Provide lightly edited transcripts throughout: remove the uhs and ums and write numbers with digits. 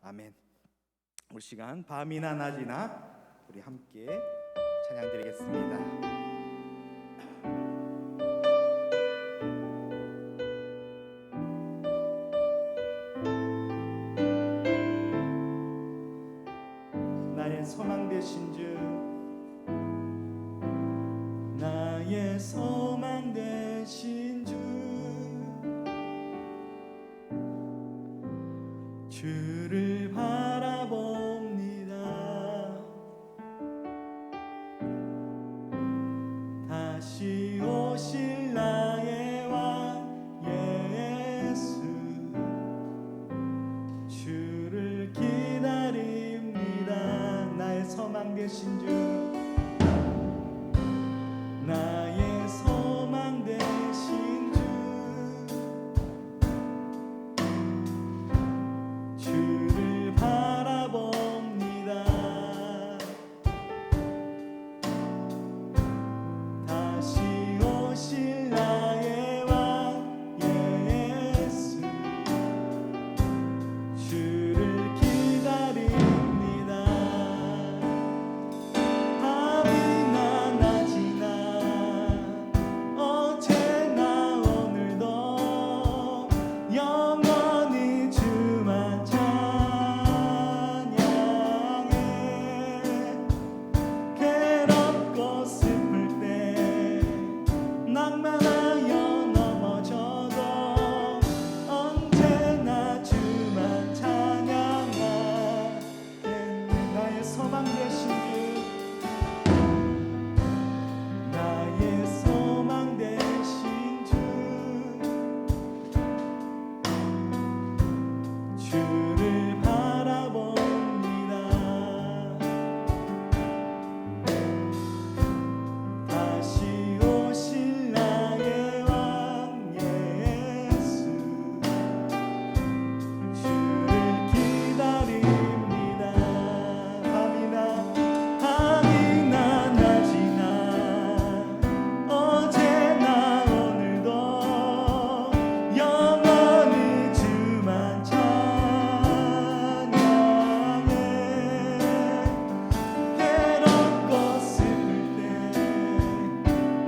아멘. 우리 시간 밤이나 낮이나 우리 함께 찬양 드리겠습니다. 나의 소망 되신 주, 나의 소망 되신 주, 주를 바라봅니다. 다시 오실 나의 왕 예수, 주를 기다립니다. 나의 소망 되신 주, 나의 소망 되신 주, 주를 바라봅니다. 다시 오실 나의 왕 예수, 주를 기다립니다. 밤이나 낮이나 어제나 오늘도 영원히 주만 찬양해. 괴롭고 슬플 때 낭만하여 넘어져도 언제나 주만 찬양하겠네. 나의 소망 되신 주, 나의 소망 되신 주, 주를 바라봅니다. 다시 오실 나의 왕 예수, 주를 기다립니다. 밤이나 낮이나 어제나 오늘도 영원히 주만 찬양해. 괴롭고 슬플 때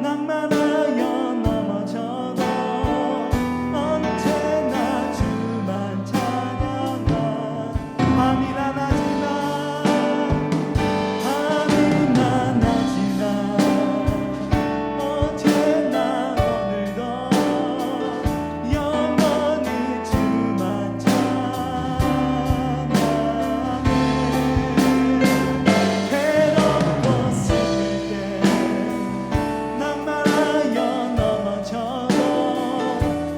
낭만하여 넘어져도 언제나 주만 찬양하. 밤이나 낮이나 어제나 오늘도 영원히 주만 찬양해. 괴롭고 슬플 때 낭만하여 넘어져도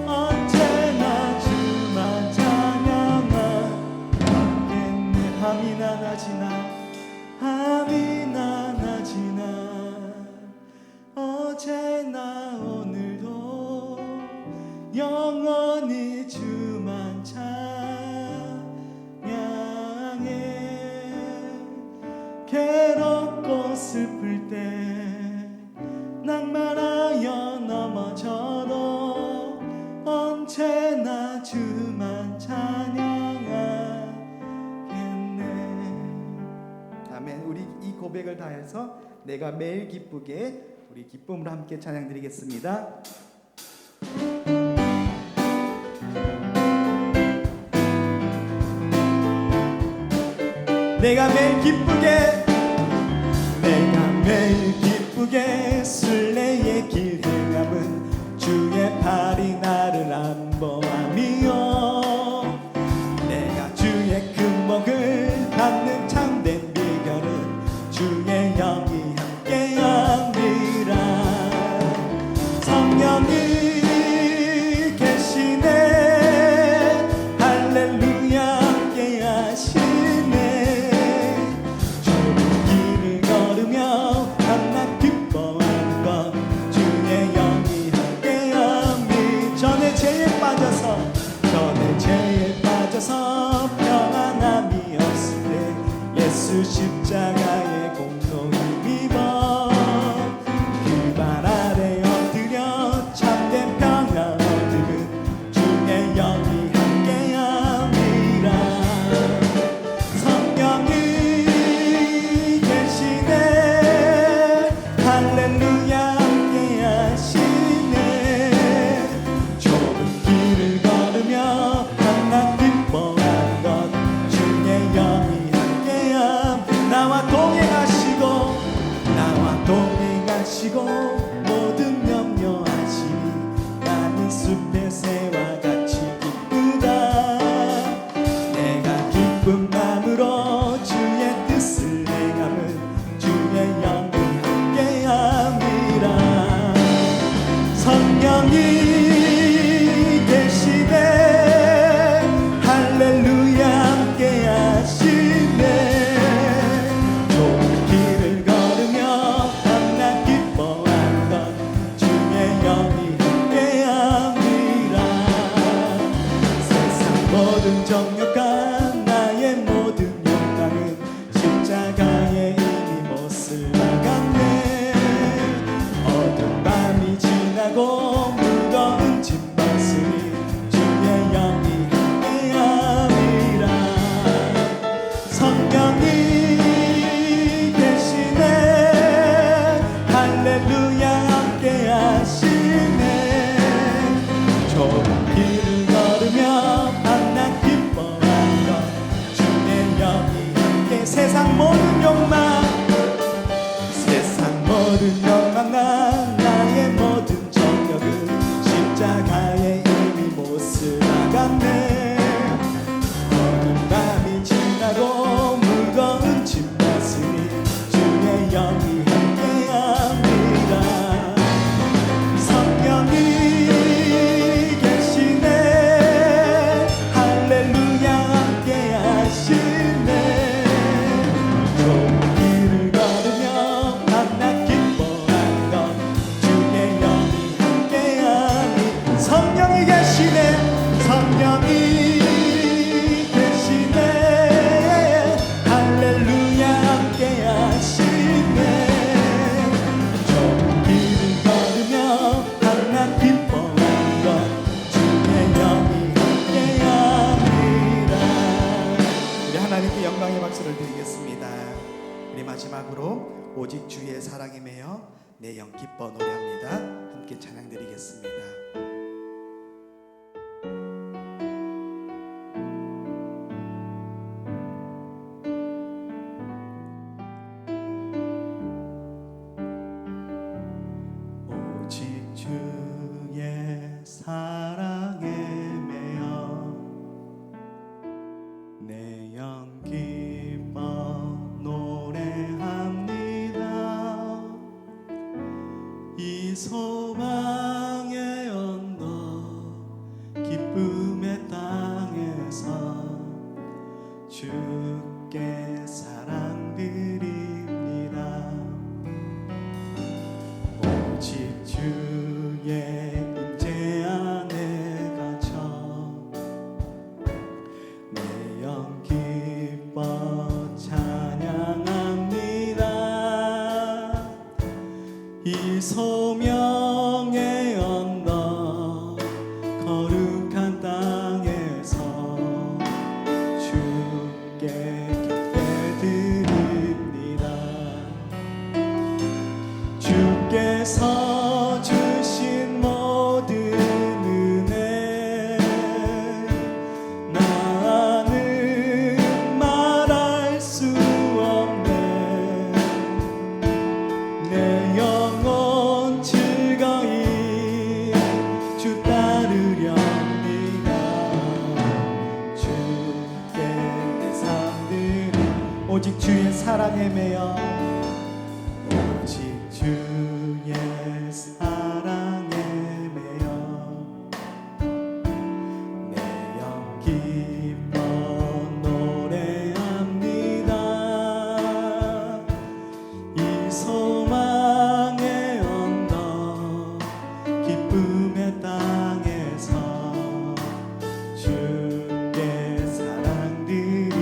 언제나 주만 찬양하겠네. 밤이나 낮이나 어제나 오늘도 영원히 주만 찬양해. 괴롭고 슬플 때 낭만하여 넘어져도 언제나 주만 찬양하겠네. 아멘. 우리 이 고백을 다해서 내가 매일 기쁘게 우리 기쁨으로 함께 찬양드리겠습니다. 내가 매일 기쁘게, 내가 매일 기쁘게 순례의 길 행함은 주의 팔이 나를 안보함이요. 내가 주의 금목을 받는 참된 비결은 주의 영이 함께함이라. 성령이 계시네, 할렐루야 함께하시네. 주의 길을 걸으며 밤낮 기뻐하는 것 주의 영이 함께함이. 전에 죄에 빠져서 아시고 모든 염려하시니 나는 숲의 새와 같이 기쁘다. 내가 기쁜 마음으로 주의 뜻을 행함은 주의 영이 함께함이라. 성령이 계시네 할렐루야 함께하시네. 좋은 길을 걸으며 밤낮 기뻐하던 주의 영이 함께함이라. 세상 모든 정욕과 나의 모든 욕망은 십자가에 이미 못을 박았네. 어두운 밤이 지나고 무거운 짐 벗으니 주의 영이 함께함이라. 성령이 계시네 할렐루야 함께하시네. 좋은 길을 걸으며 밤낮 기뻐하던 주의 영이 함께. 세상 모든 욕망 세상 모든 욕망과 나의 모든 정욕은 십자가에 이미 못을 박았네. 어두운 밤이 지나고 무거운 짐 벗으니 주의 영이 함께합니다. 성령이 계시네 할렐루야 함께하시네. 좋은 길을 걸으며 밤낮 기뻐하던 주의 영이 함께하니. 성령이 계시네 성령이 계시네 할렐루야 함께하시네. 좋은 길을 걸으며 밤낮 기뻐하던 주의 영이 함께합니다. 우리 하나님께 영광의 박수를 드리겠습니다. 우리 마지막으로 오직 주의 사랑에 매여 내 영 기뻐 노래합니다. 함께 찬양 드리겠습니다. 오직 주의 사랑에 매여 내 영 기뻐 노래합니다. 이 소망의 언덕 기쁨의 땅에서 주께 사랑드립니다. 오직 주의 임재 안에 갇혀 내 영 기뻐 찬양합니다. 이 소명의 언덕 거룩한 땅에서 주께 기쁘게 드립니다. 주께서 주신 모든 은혜 나는 말할 수 없네. 내 영혼 즐거이 주 따르렵니다. 주께 내 삶들이 오직 주의 사랑에 매여 오직 주의 사랑에 매여 내 영 기뻐 노래합니다. 이 소망의 언덕 기쁨의 땅에서 주께 사랑드립니다.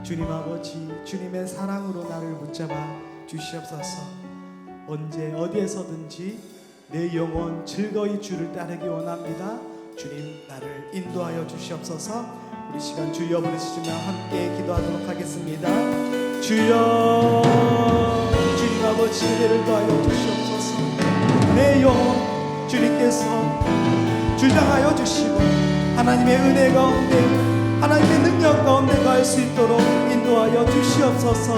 주님 아버지, 주님의 사랑으로 나를 붙잡아 주시옵소서. 언제 어디에서든지 내 영혼 즐거이 주를 따르기 원합니다. 주님 나를 인도하여 주시옵소서. 우리 시간 주여 부르시며 함께 기도하도록 하겠습니다. 주여, 주님 아버지 은혜를 더하여 주시옵소서. 내 영혼 주님께서 주장하여 주시고 하나님의 은혜 가운데, 하나님의 능력 가운데 갈 수 있도록 인도하여 주시옵소서.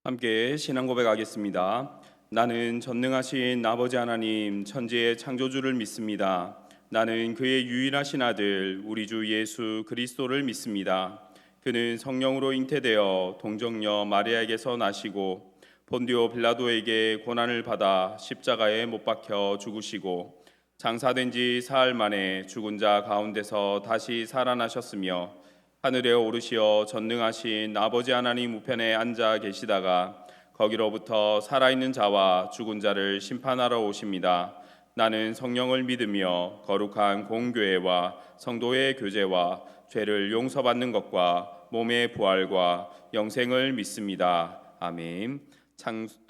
함께 신앙 고백하겠습니다. 나는 전능하신 아버지 하나님 천지의 창조주를 믿습니다. 나는 그의 유일하신 아들 우리 주 예수 그리스도를 믿습니다. 그는 성령으로 잉태되어 동정녀 마리아에게서 나시고 본디오 빌라도에게 고난을 받아 십자가에 못 박혀 죽으시고 장사된 지 사흘 만에 죽은 자 가운데서 다시 살아나셨으며 하늘에 오르시어 전능하신 아버지 하나님 우편에 앉아 계시다가 거기로부터 살아있는 자와 죽은 자를 심판하러 오십니다. 나는 성령을 믿으며 거룩한 공교회와 성도의 교제와 죄를 용서받는 것과 몸의 부활과 영생을 믿습니다. 아멘.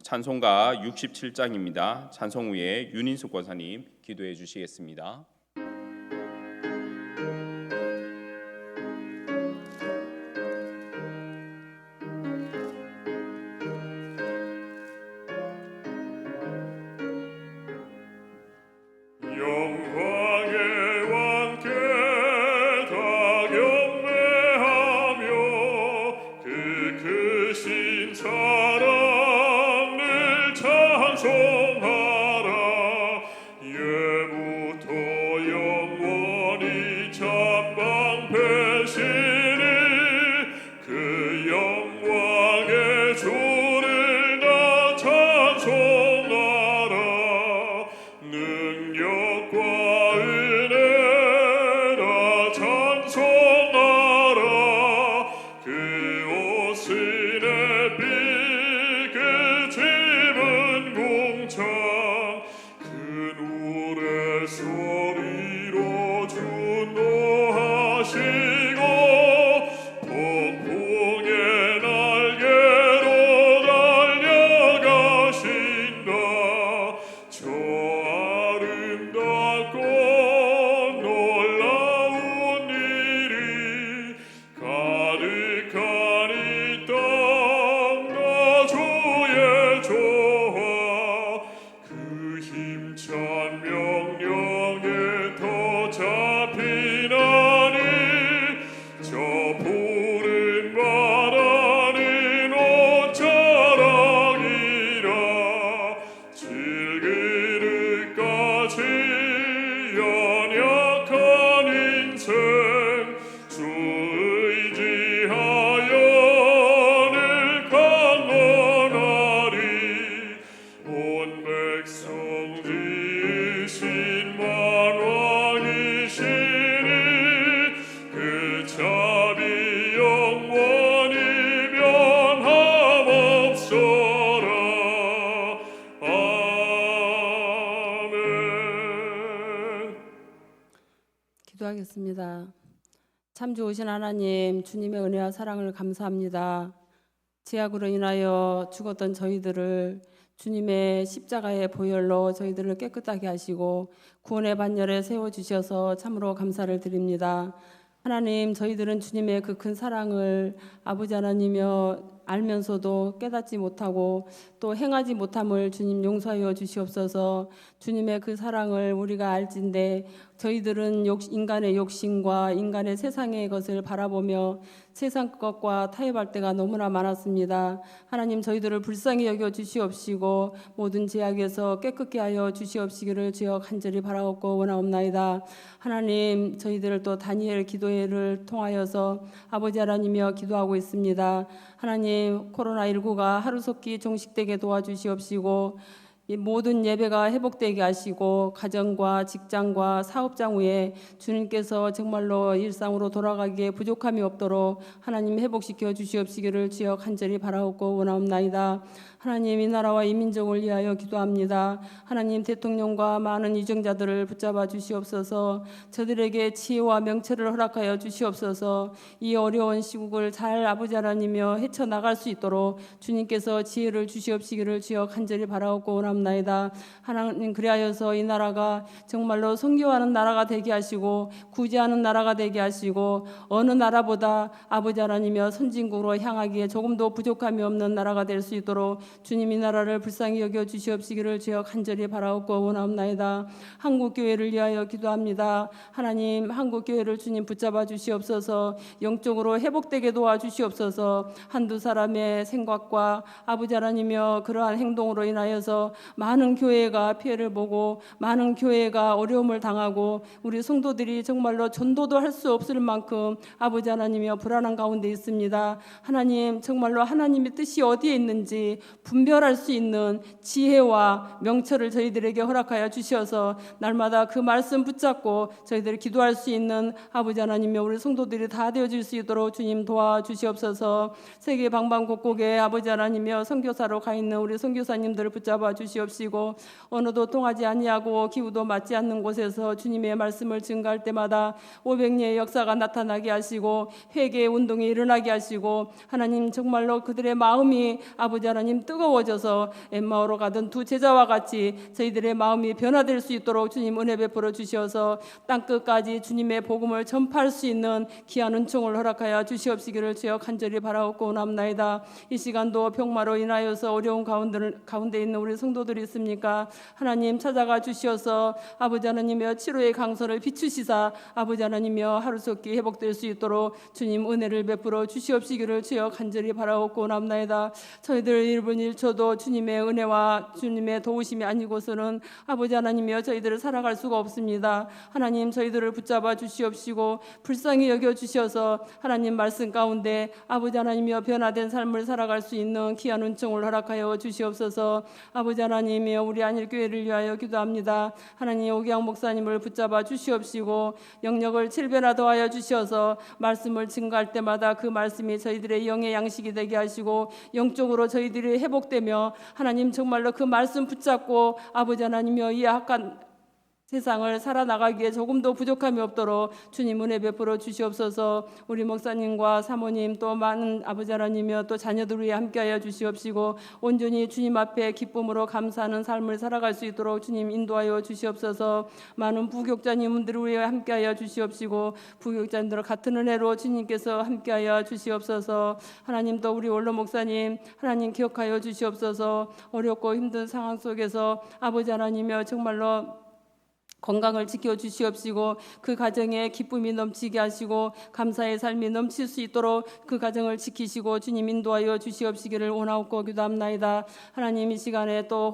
찬송가 67장입니다. 찬송 후에 윤인숙 권사님 기도해 주시겠습니다. 기도하겠습니다. 참 좋으신 하나님, 주님의 은혜와 사랑을 감사합니다. 죄악으로 인하여 죽었던 저희들을 주님의 십자가의 보혈로 저희들을 깨끗하게 하시고 구원의 반열에 세워주셔서 참으로 감사를 드립니다. 하나님, 저희들은 주님의 그 큰 사랑을 아버지 하나님이여 알면서도 깨닫지 못하고 또 행하지 못함을 주님 용서하여 주시옵소서. 주님의 그 사랑을 우리가 알진대 저희들은 인간의 욕심과 인간의 세상의 것을 바라보며 세상 것과 타협할 때가 너무나 많았습니다. 하나님 저희들을 불쌍히 여겨 주시옵시고 모든 죄악에서 깨끗게 하여 주시옵시기를 주여 간절히 바라옵고 원하옵나이다. 하나님 저희들을 또 다니엘 기도회를 통하여서 아버지 하나님이여 기도하고 있습니다. 하나님 코로나19가 하루속히 종식되게 도와주시옵시고 이 모든 예배가 회복되게 하시고 가정과 직장과 사업장 위에 주님께서 정말로 일상으로 돌아가기에 부족함이 없도록 하나님 회복시켜 주시옵시기를 주여 간절히 바라옵고 원하옵나이다. 하나님 이 나라와 이 민족을 위하여 기도합니다. 하나님 대통령과 많은 유정자들을 붙잡아 주시옵소서. 저들에게 지혜와 명철을 허락하여 주시옵소서. 이 어려운 시국을 잘 아버지 하나님이여 헤쳐나갈 수 있도록 주님께서 지혜를 주시옵시기를 주여 간절히 바라옵고 원합나이다. 하나님 그리하여서 이 나라가 정말로 선교하는 나라가 되게 하시고 구제하는 나라가 되게 하시고 어느 나라보다 아버지 하나님이여 선진국으로 향하기에 조금도 부족함이 없는 나라가 될 수 있도록 주님 이 나라를 불쌍히 여겨 주시옵시기를 주여 간절히 바라옵고 원하옵나이다. 한국교회를 위하여 기도합니다. 하나님 한국교회를 주님 붙잡아 주시옵소서. 영적으로 회복되게 도와주시옵소서. 한두 사람의 생각과 아버지 하나님이여 그러한 행동으로 인하여서 많은 교회가 피해를 보고 많은 교회가 어려움을 당하고 우리 성도들이 정말로 전도도 할 수 없을 만큼 아버지 하나님이여 불안한 가운데 있습니다. 하나님 정말로 하나님의 뜻이 어디에 있는지 분별할 수 있는 지혜와 명철을 저희들에게 허락하여 주셔서 날마다 그 말씀 붙잡고 저희들이 기도할 수 있는 아버지 하나님이여 우리 성도들이 다 되어질 수 있도록 주님 도와주시옵소서. 세계 방방곡곡에 아버지 하나님이여 선교사로 가 있는 우리 선교사님들을 붙잡아 주시옵시고 언어도 통하지 아니하고 기후도 맞지 않는 곳에서 주님의 말씀을 증거할 때마다 500년의 역사가 나타나게 하시고 회개의 운동이 일어나게 하시고 하나님 정말로 그들의 마음이 아버지 하나님 뜨거워져서 엠마오로 가던 두 제자와 같이 저희들의 마음이 변화될 수 있도록 주님 은혜 베풀어 주시어서 땅끝까지 주님의 복음을 전파할 수 있는 귀한 은총을 허락하여 주시옵시기를 주여 간절히 바라옵고 원합나이다. 이 시간도 병마로 인하여서 어려운 가운데 있는 우리 성도들이 있습니까? 하나님 찾아가 주시어서 아버지 하나님여 치료의 강소를 비추시사 아버지 하나님여 하루속히 회복될 수 있도록 주님 은혜를 베풀어 주시옵시기를 주여 간절히 바라옵고 원합나이다. 저희들 1분 1초도 주님의 은혜와 주님의 도우심이 아니고서는 아버지 하나님이여 저희들을 살아갈 수가 없습니다. 하나님 저희들을 붙잡아 주시옵시고 불쌍히 여겨 주셔서 하나님 말씀 가운데 아버지 하나님이여 변화된 삶을 살아갈 수 있는 귀한 은총을 허락하여 주시옵소서. 아버지 하나님이여 우리 안일교회를 위하여 기도합니다. 하나님 오기양 목사님을 붙잡아 주시옵시고 영역을 7배나 더하여 주셔서 말씀을 증거할 때마다 그 말씀이 저희들의 영의 양식이 되게 하시고 영적으로 저희들이 회복되며 하나님 정말로 그 말씀 붙잡고 아버지 하나님이여 이 악한 세상을 살아나가기에 조금도 부족함이 없도록 주님 은혜 베풀어 주시옵소서. 우리 목사님과 사모님 또 많은 아버지 하나님이여 또 자녀들 위해 함께하여 주시옵시고 온전히 주님 앞에 기쁨으로 감사하는 삶을 살아갈 수 있도록 주님 인도하여 주시옵소서. 많은 부교육자님들을 위해 함께하여 주시옵시고 부교육자님들 같은 은혜로 주님께서 함께하여 주시옵소서. 하나님 또 우리 원로 목사님 하나님 기억하여 주시옵소서. 어렵고 힘든 상황 속에서 아버지 하나님이여 정말로 건강을 지켜주시옵시고 그 가정에 기쁨이 넘치게 하시고 감사의 삶이 넘칠 수 있도록 그 가정을 지키시고 주님 인도하여 주시옵시기를 원하옵고 기도합나이다. 하나님 이 시간에 또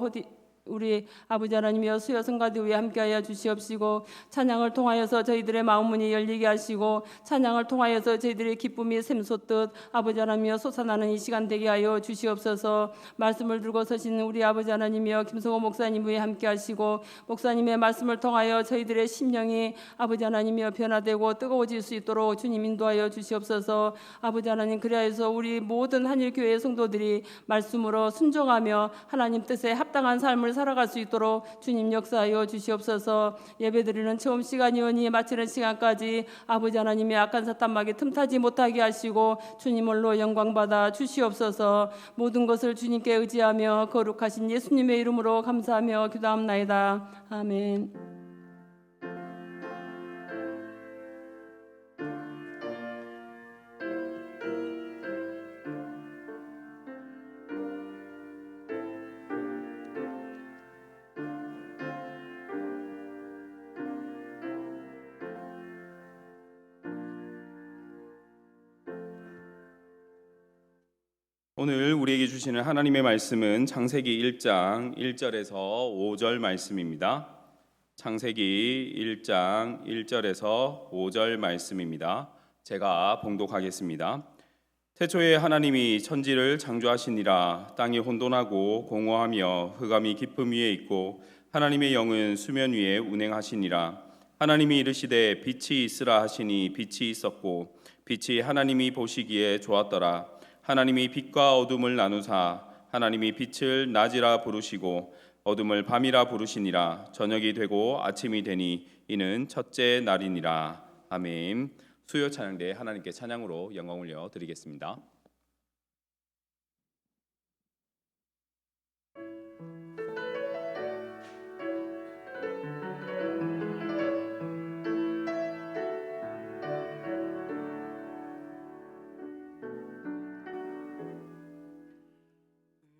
우리 아버지 하나님이여 수요 성가대 위에 함께하여 주시옵시고 찬양을 통하여서 저희들의 마음 문이 열리게 하시고 찬양을 통하여서 저희들의 기쁨이 샘솟듯 아버지 하나님이여 솟아나는 이 시간 되게 하여 주시옵소서. 말씀을 들고 서시는 우리 아버지 하나님이여 김성호 목사님 위에 함께하시고 목사님의 말씀을 통하여 저희들의 심령이 아버지 하나님이여 변화되고 뜨거워질 수 있도록 주님 인도하여 주시옵소서. 아버지 하나님 그리하여서 우리 모든 한일교회 성도들이 말씀으로 순종하며 하나님 뜻에 합당한 삶을 살아갈 수 있도록 주님 역사하여 주시옵소서. 예배드리는 처음 시간이오니 마치는 시간까지 아버지 하나님의 악한 사탄막에 틈타지 못하게 하시고 주님 홀로 영광받아 주시옵소서. 모든 것을 주님께 의지하며 거룩하신 예수님의 이름으로 감사하며 기도합나이다. 아멘. 오늘 우리에게 주시는 하나님의 말씀은 창세기 1장 1절에서 5절 말씀입니다. 창세기 1장 1절에서 5절 말씀입니다. 제가 봉독하겠습니다. 태초에 하나님이 천지를 창조하시니라. 땅이 혼돈하고 공허하며 흑암이 깊음 위에 있고 하나님의 영은 수면 위에 운행하시니라. 하나님이 이르시되 빛이 있으라 하시니 빛이 있었고 빛이 하나님이 보시기에 좋았더라. 하나님이 빛과 어둠을 나누사 하나님이 빛을 낮이라 부르시고 어둠을 밤이라 부르시니라. 저녁이 되고 아침이 되니 이는 첫째 날이니라. 아멘. 수요 찬양대 하나님께 찬양으로 영광 올려 드리겠습니다.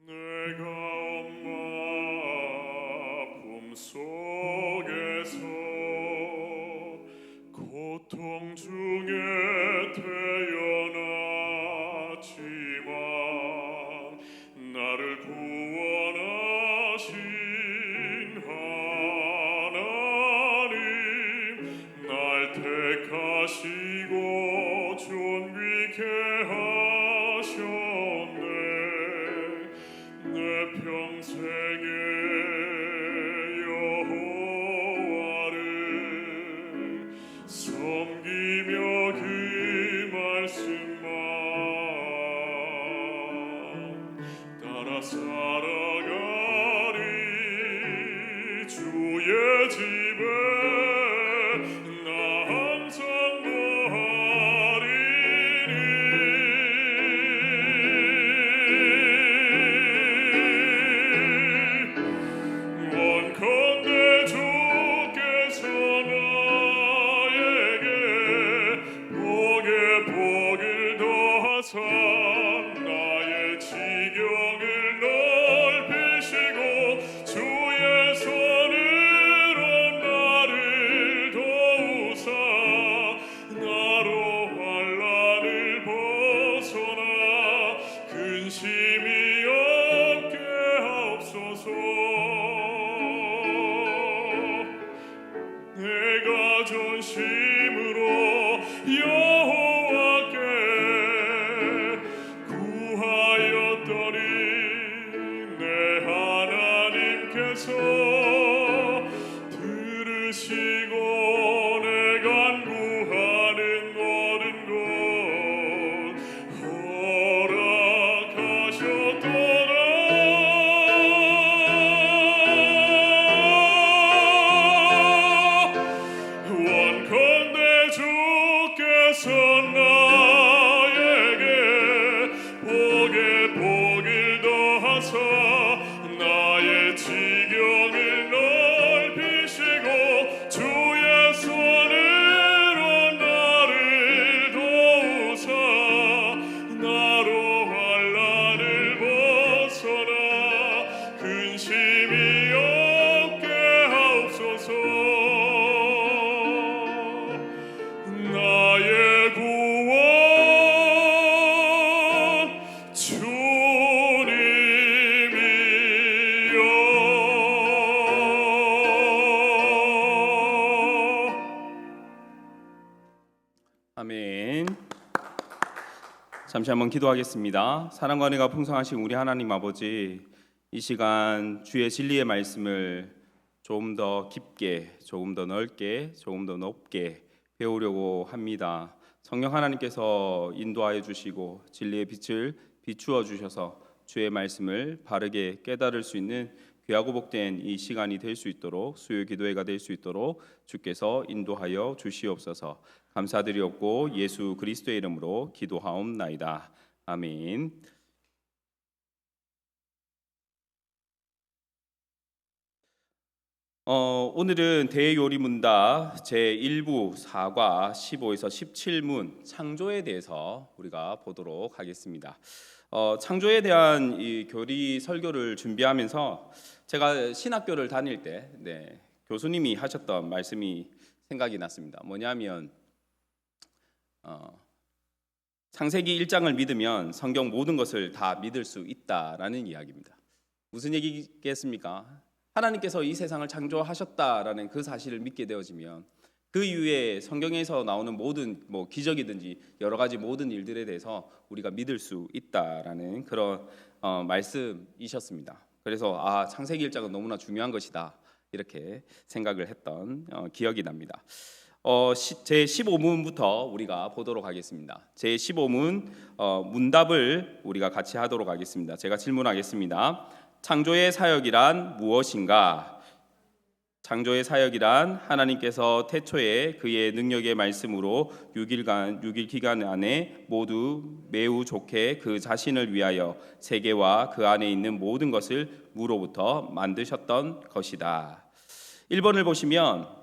내가 엄마 품속에서 고통 중에 태어났지만 나를 구원하신 하나님 날 택하시고 존귀케 하셨네. 내 평생의 여호와를 섬기며 그 말씀만 따라 살아가리. 주의 집에 나 항상 거하리니. 원컨대 주께서 나에게 복에 복을 더하사 나의 지경을 넓히시고 주의 손으로 나를 도우사 나로 환난을 벗어나 근심이 없게 하옵소서. 내가 전심으로 여호와께 구하였더니 내 하나님께서 들으시고 내 간구하는 모든 것 허락하셨도다. 원컨대 주께서 나에게 복에 복을 더하사 나의 지경을 넓히시고 주의 손으로 나를 도우사 나로 환난을 벗어나 근심이 없게 하옵소서. 나의 구원 주님이여. 아멘. 잠시 한번 기도하겠습니다. 사랑과 은혜가 풍성하신 우리 하나님 아버지, 이 시간 주의 진리의 말씀을 조금 더 깊게, 조금 더 넓게, 조금 더 높게 배우려고 합니다. 성령 하나님께서 인도하여 주시고 진리의 빛을 비추어 주셔서 주의 말씀을 바르게 깨달을 수 있는 귀하고 복된 이 시간이 될 수 있도록, 수요 기도회가 될 수 있도록 주께서 인도하여 주시옵소서. 감사드리옵고 예수 그리스도의 이름으로 기도하옵나이다. 아멘. 오늘은 대요리문답 제1부 4과 15에서 17문 창조에 대해서 우리가 보도록 하겠습니다. 창조에 대한 이 교리 설교를 준비하면서 제가 신학교를 다닐 때 교수님이 하셨던 말씀이 생각이 났습니다. 뭐냐면 창세기 1장을 믿으면 성경 모든 것을 다 믿을 수 있다라는 이야기입니다. 무슨 얘기겠습니까? 하나님께서 이 세상을 창조하셨다라는 그 사실을 믿게 되어지면 그 이후에 성경에서 나오는 모든 기적이든지 여러 가지 모든 일들에 대해서 우리가 믿을 수 있다라는 그런 말씀이셨습니다. 그래서 창세기 1장은 너무나 중요한 것이다 이렇게 생각을 했던 기억이 납니다. 제 15문부터 우리가 보도록 하겠습니다. 제 15문 문답을 우리가 같이 하도록 하겠습니다. 제가 질문하겠습니다. 창조의 사역이란 무엇인가? 창조의 사역이란 하나님께서 태초에 그의 능력의 말씀으로 6일 기간 안에 모두 매우 좋게 그 자신을 위하여 세계와 그 안에 있는 모든 것을 무로부터 만드셨던 것이다. 1번을 보시면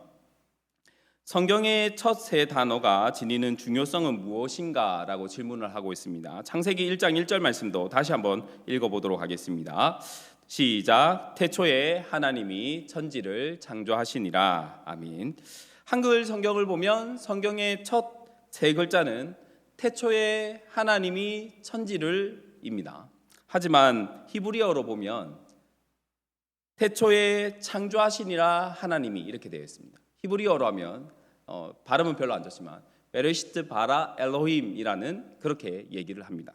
성경의 첫 세 단어가 지니는 중요성은 무엇인가? 라고 질문을 하고 있습니다. 창세기 1장 1절 말씀도 다시 한번 읽어보도록 하겠습니다. 시작. 태초에 하나님이 천지를 창조하시니라. 아멘. 한글 성경을 보면 성경의 첫 세 글자는 태초에 하나님이 천지를입니다. 하지만 히브리어로 보면 태초에 창조하시니라 하나님이 이렇게 되어 있습니다. 히브리어로 하면 발음은 별로 안 좋지만 베레시트 바라 엘로힘이라는 그렇게 얘기를 합니다.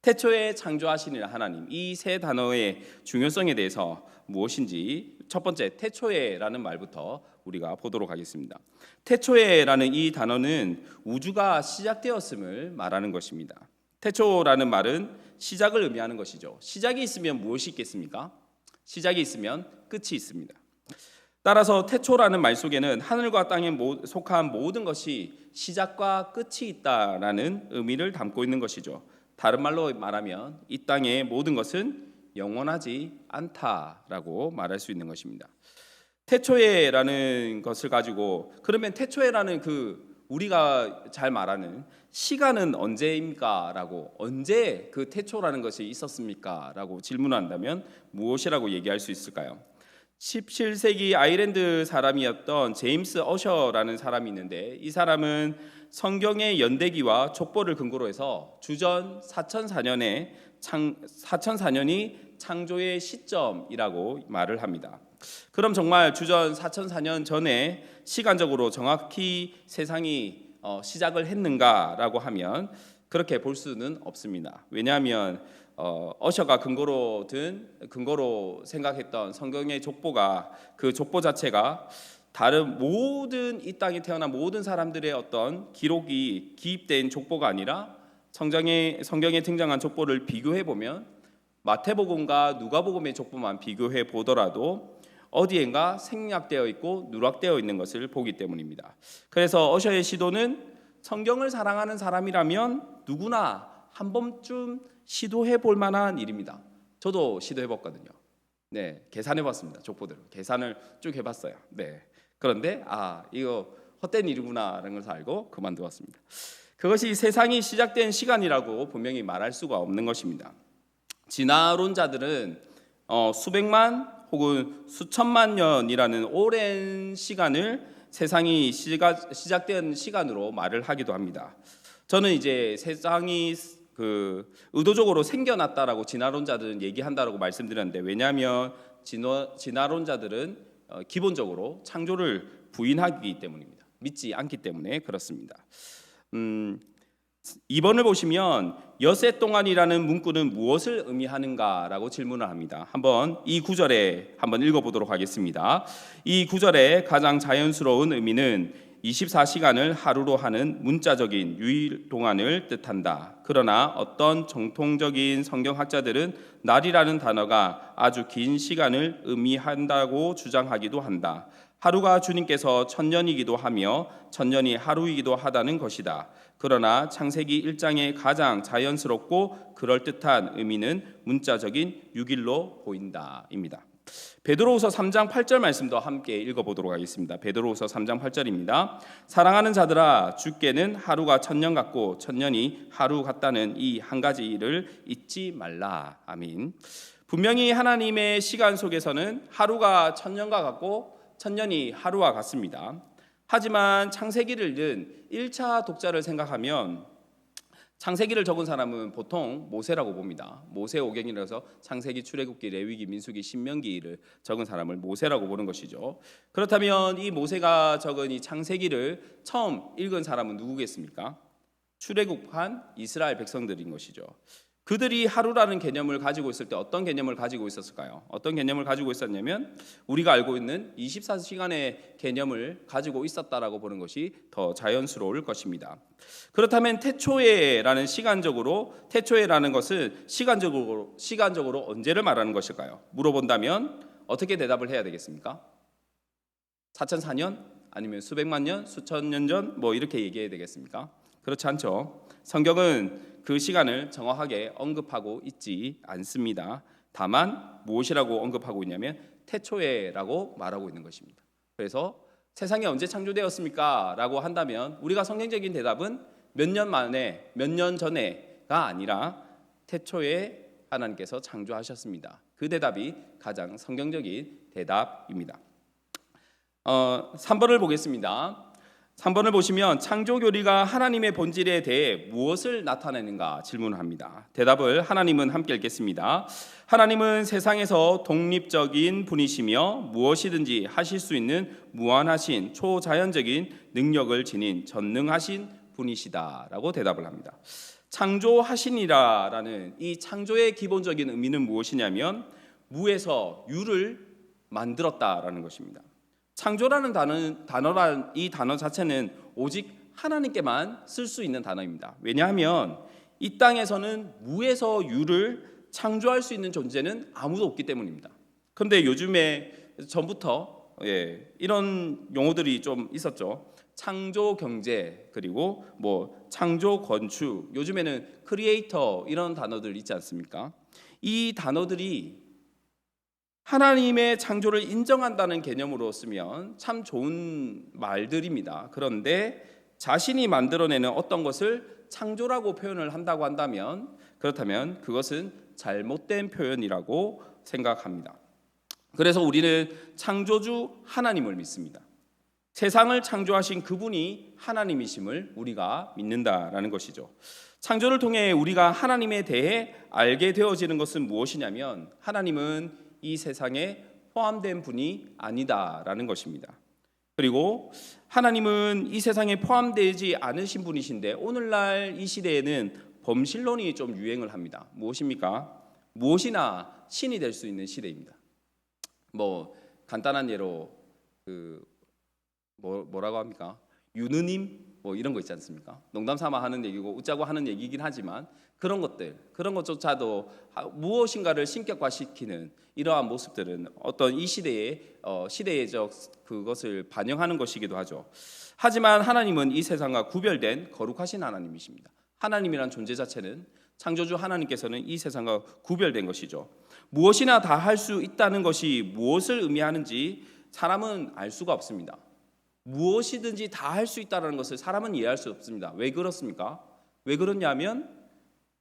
태초에 창조하시니라 하나님, 이 세 단어의 중요성에 대해서 무엇인지 첫 번째 태초에라는 말부터 우리가 보도록 하겠습니다. 태초에라는 이 단어는 우주가 시작되었음을 말하는 것입니다. 태초라는 말은 시작을 의미하는 것이죠. 시작이 있으면 무엇이 있겠습니까? 시작이 있으면 끝이 있습니다. 따라서 태초라는 말 속에는 하늘과 땅에 속한 모든 것이 시작과 끝이 있다라는 의미를 담고 있는 것이죠. 다른 말로 말하면 이 땅의 모든 것은 영원하지 않다라고 말할 수 있는 것입니다. 태초에라는 것을 가지고 그러면 태초에라는 우리가 잘 말하는 시간은 언제입니까? 라고 언제 그 태초라는 것이 있었습니까? 라고 질문한다면 무엇이라고 얘기할 수 있을까요? 17세기 아일랜드 사람이었던 제임스 어셔라는 사람이 있는데 이 사람은 성경의 연대기와 족보를 근거로 해서 주전 4004년이 창조의 시점이라고 말을 합니다. 그럼 정말 주전 4004년 전에 시간적으로 정확히 세상이 시작을 했는가라고 하면 그렇게 볼 수는 없습니다. 왜냐하면 어셔가 근거로 생각했던 성경의 족보가 그 족보 자체가 다른 모든 이 땅에 태어난 모든 사람들의 어떤 기록이 기입된 족보가 아니라 성경에 등장한 족보를 비교해 보면 마태복음과 누가복음의 족보만 비교해 보더라도 어디엔가 생략되어 있고 누락되어 있는 것을 보기 때문입니다. 그래서 어셔의 시도는 성경을 사랑하는 사람이라면 누구나 한 번쯤 시도해 볼 만한 일입니다. 저도 시도해 봤거든요. 네, 계산해 봤습니다. 족보대로 계산을 쭉 해봤어요. 네, 그런데 이거 헛된 일이구나라는 것을 알고 그만두었습니다. 그것이 세상이 시작된 시간이라고 분명히 말할 수가 없는 것입니다. 진화론자들은 수백만 혹은 수천만 년이라는 오랜 시간을 세상이 시작된 시간으로 말을 하기도 합니다. 저는 이제 세상이 의도적으로 생겨났다라고 진화론자들은 얘기한다라고 말씀드렸는데 왜냐하면 진화론자들은 기본적으로 창조를 부인하기 때문입니다. 믿지 않기 때문에 그렇습니다. 2번을 보시면 엿새 동안이라는 문구는 무엇을 의미하는가라고 질문을 합니다. 한번 이 구절에 한번 읽어보도록 하겠습니다. 이 구절의 가장 자연스러운 의미는 24시간을 하루로 하는 문자적인 유일 동안을 뜻한다. 그러나 어떤 정통적인 성경학자들은 날이라는 단어가 아주 긴 시간을 의미한다고 주장하기도 한다. 하루가 주님께서 천년이기도 하며 천년이 하루이기도 하다는 것이다. 그러나 창세기 1장의 가장 자연스럽고 그럴듯한 의미는 문자적인 6일로 보인다입니다. 베드로후서 3장 8절 말씀도 함께 읽어보도록 하겠습니다. 베드로후서 3장 8절입니다. 사랑하는 자들아 주께는 하루가 천년 같고 천년이 하루 같다는 이 한 가지 일을 잊지 말라. 아멘. 분명히 하나님의 시간 속에서는 하루가 천년과 같고 천년이 하루와 같습니다. 하지만 창세기를 읽은 1차 독자를 생각하면 창세기를 적은 사람은 보통 모세라고 봅니다. 모세오경이라서 창세기, 출애굽기, 레위기, 민수기, 신명기를 적은 사람을 모세라고 보는 것이죠. 그렇다면 이 모세가 적은 이 창세기를 처음 읽은 사람은 누구겠습니까? 출애굽한 이스라엘 백성들인 것이죠. 그들이 하루라는 개념을 가지고 있을 때 어떤 개념을 가지고 있었을까요? 어떤 개념을 가지고 있었냐면 우리가 알고 있는 24시간의 개념을 가지고 있었다라고 보는 것이 더 자연스러울 것입니다. 그렇다면 태초에라는 태초에라는 것은 시간적으로 언제를 말하는 것일까요? 물어본다면 어떻게 대답을 해야 되겠습니까? 4004년 아니면 수백만 년, 수천 년 전 이렇게 얘기해야 되겠습니까? 그렇지 않죠. 성경은 그 시간을 정확하게 언급하고 있지 않습니다. 다만 무엇이라고 언급하고 있냐면 태초에라고 말하고 있는 것입니다. 그래서 세상이 언제 창조되었습니까? 라고 한다면 우리가 성경적인 대답은 몇 년 만에, 몇 년 전에가 아니라 태초에 하나님께서 창조하셨습니다. 그 대답이 가장 성경적인 대답입니다. 3번을 보겠습니다. 3번을 보시면 창조 교리가 하나님의 본질에 대해 무엇을 나타내는가 질문을 합니다. 대답을 하나님은 함께 읽겠습니다. 하나님은 세상에서 독립적인 분이시며 무엇이든지 하실 수 있는 무한하신 초자연적인 능력을 지닌 전능하신 분이시다라고 대답을 합니다. 창조하시니라라는 이 창조의 기본적인 의미는 무엇이냐면 무에서 유를 만들었다라는 것입니다. 창조라는 단어란 이 단어 자체는 오직 하나님께만 쓸 수 있는 단어입니다. 왜냐하면 이 땅에서는 무에서 유를 창조할 수 있는 존재는 아무도 없기 때문입니다. 그런데 요즘에 전부터 이런 용어들이 좀 있었죠. 창조 경제 그리고 창조 건축, 요즘에는 크리에이터 이런 단어들 있지 않습니까? 이 단어들이 하나님의 창조를 인정한다는 개념으로 쓰면 참 좋은 말들입니다. 그런데 자신이 만들어내는 어떤 것을 창조라고 표현을 한다고 한다면 그렇다면 그것은 잘못된 표현이라고 생각합니다. 그래서 우리는 창조주 하나님을 믿습니다. 세상을 창조하신 그분이 하나님이심을 우리가 믿는다라는 것이죠. 창조를 통해 우리가 하나님에 대해 알게 되어지는 것은 무엇이냐면 하나님은 이 세상에 포함된 분이 아니다라는 것입니다. 그리고 하나님은 이 세상에 포함되지 않으신 분이신데 오늘날 이 시대에는 범신론이 좀 유행을 합니다. 무엇입니까? 무엇이나 신이 될 수 있는 시대입니다. 간단한 예로 뭐라고 합니까? 유느님 이런 거 있지 않습니까? 농담삼아 하는 얘기고 웃자고 하는 얘기긴 하지만 그런 것조차도 무엇인가를 신격화시키는 이러한 모습들은 어떤 이 시대적 그것을 반영하는 것이기도 하죠. 하지만 하나님은 이 세상과 구별된 거룩하신 하나님이십니다. 하나님이란 존재 자체는 창조주 하나님께서는 이 세상과 구별된 것이죠. 무엇이나 다 할 수 있다는 것이 무엇을 의미하는지 사람은 알 수가 없습니다. 무엇이든지 다 할 수 있다는 것을 사람은 이해할 수 없습니다. 왜 그렇습니까? 왜 그렇냐면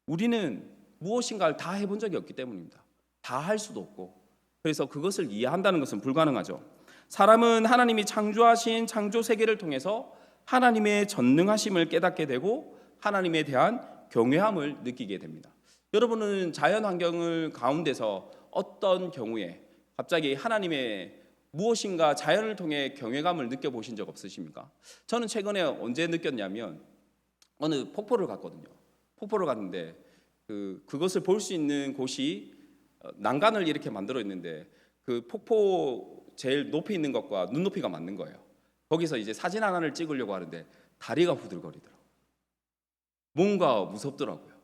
우리는 무엇인가를 다 해본 적이 없기 때문입니다. 다 할 수도 없고 그래서 그것을 이해한다는 것은 불가능하죠. 사람은 하나님이 창조하신 창조 세계를 통해서 하나님의 전능하심을 깨닫게 되고 하나님에 대한 경외함을 느끼게 됩니다. 여러분은 자연 환경을 가운데서 어떤 경우에 갑자기 하나님의 무엇인가 자연을 통해 경외감을 느껴보신 적 없으십니까? 저는 최근에 언제 느꼈냐면 어느 폭포를 갔거든요. 폭포를 갔는데 그것을 볼 수 있는 곳이 난간을 이렇게 만들어 있는데 그 폭포 제일 높이 있는 것과 눈높이가 맞는 거예요. 거기서 이제 사진 하나를 찍으려고 하는데 다리가 후들거리더라고요. 뭔가 무섭더라고요.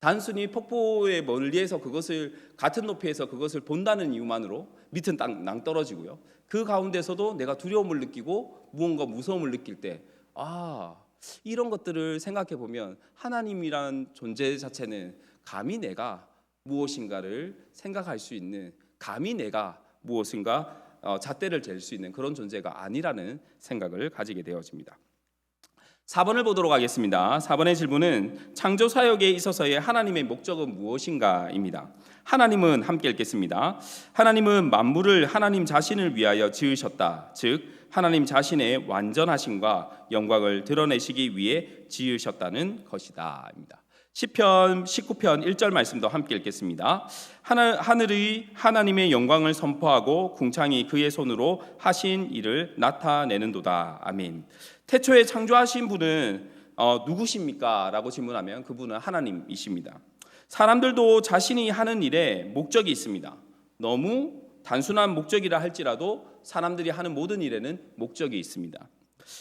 단순히 폭포의 멀리에서 그것을 같은 높이에서 그것을 본다는 이유만으로 밑은 낭떠러지고요. 그 가운데서도 내가 두려움을 느끼고 무언가 무서움을 느낄 때 이런 것들을 생각해 보면 하나님이란 존재 자체는 감히 내가 무엇인가를 생각할 수 있는, 감히 내가 무엇인가 잣대를 잴 수 있는 그런 존재가 아니라는 생각을 가지게 되어집니다. 4번을 보도록 하겠습니다. 4번의 질문은 창조 사역에 있어서의 하나님의 목적은 무엇인가입니다. 하나님은 함께 읽겠습니다. 하나님은 만물을 하나님 자신을 위하여 지으셨다. 즉 하나님 자신의 완전하심과 영광을 드러내시기 위해 지으셨다는 것이다 입니다. 시편 19편 1절 말씀도 함께 읽겠습니다. 하늘의 하나님의 영광을 선포하고 궁창이 그의 손으로 하신 일을 나타내는도다. 아멘. 태초에 창조하신 분은 누구십니까? 라고 질문하면 그분은 하나님이십니다. 사람들도 자신이 하는 일에 목적이 있습니다. 너무 단순한 목적이라 할지라도 사람들이 하는 모든 일에는 목적이 있습니다.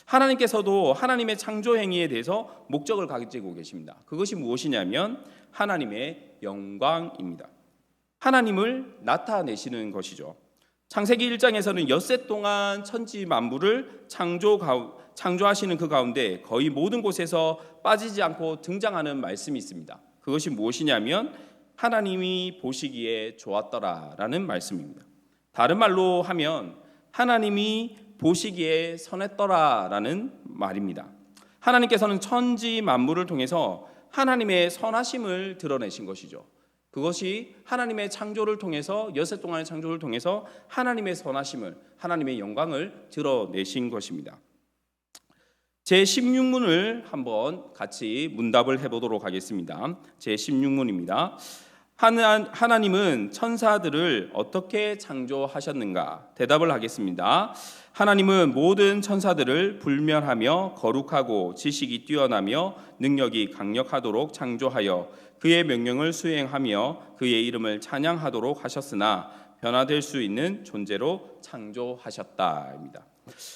하나님께서도 하나님의 창조 행위에 대해서 목적을 가지고 계십니다. 그것이 무엇이냐면 하나님의 영광입니다. 하나님을 나타내시는 것이죠. 창세기 1장에서는 엿새 동안 천지 만물을 창조하시는 그 가운데 거의 모든 곳에서 빠지지 않고 등장하는 말씀이 있습니다. 그것이 무엇이냐면 하나님이 보시기에 좋았더라라는 말씀입니다. 다른 말로 하면 하나님이 보시기에 선했더라라는 말입니다. 하나님께서는 천지 만물을 통해서 하나님의 선하심을 드러내신 것이죠. 그것이 하나님의 창조를 통해서 엿새 동안의 창조를 통해서 하나님의 선하심을, 하나님의 영광을 드러내신 것입니다. 제16문을 한번 같이 문답을 해보도록 하겠습니다. 제16문입니다. 하나님은 천사들을 어떻게 창조하셨는가? 대답을 하겠습니다. 하나님은 모든 천사들을 불멸하며 거룩하고 지식이 뛰어나며 능력이 강력하도록 창조하여 그의 명령을 수행하며 그의 이름을 찬양하도록 하셨으나 변화될 수 있는 존재로 창조하셨다입니다.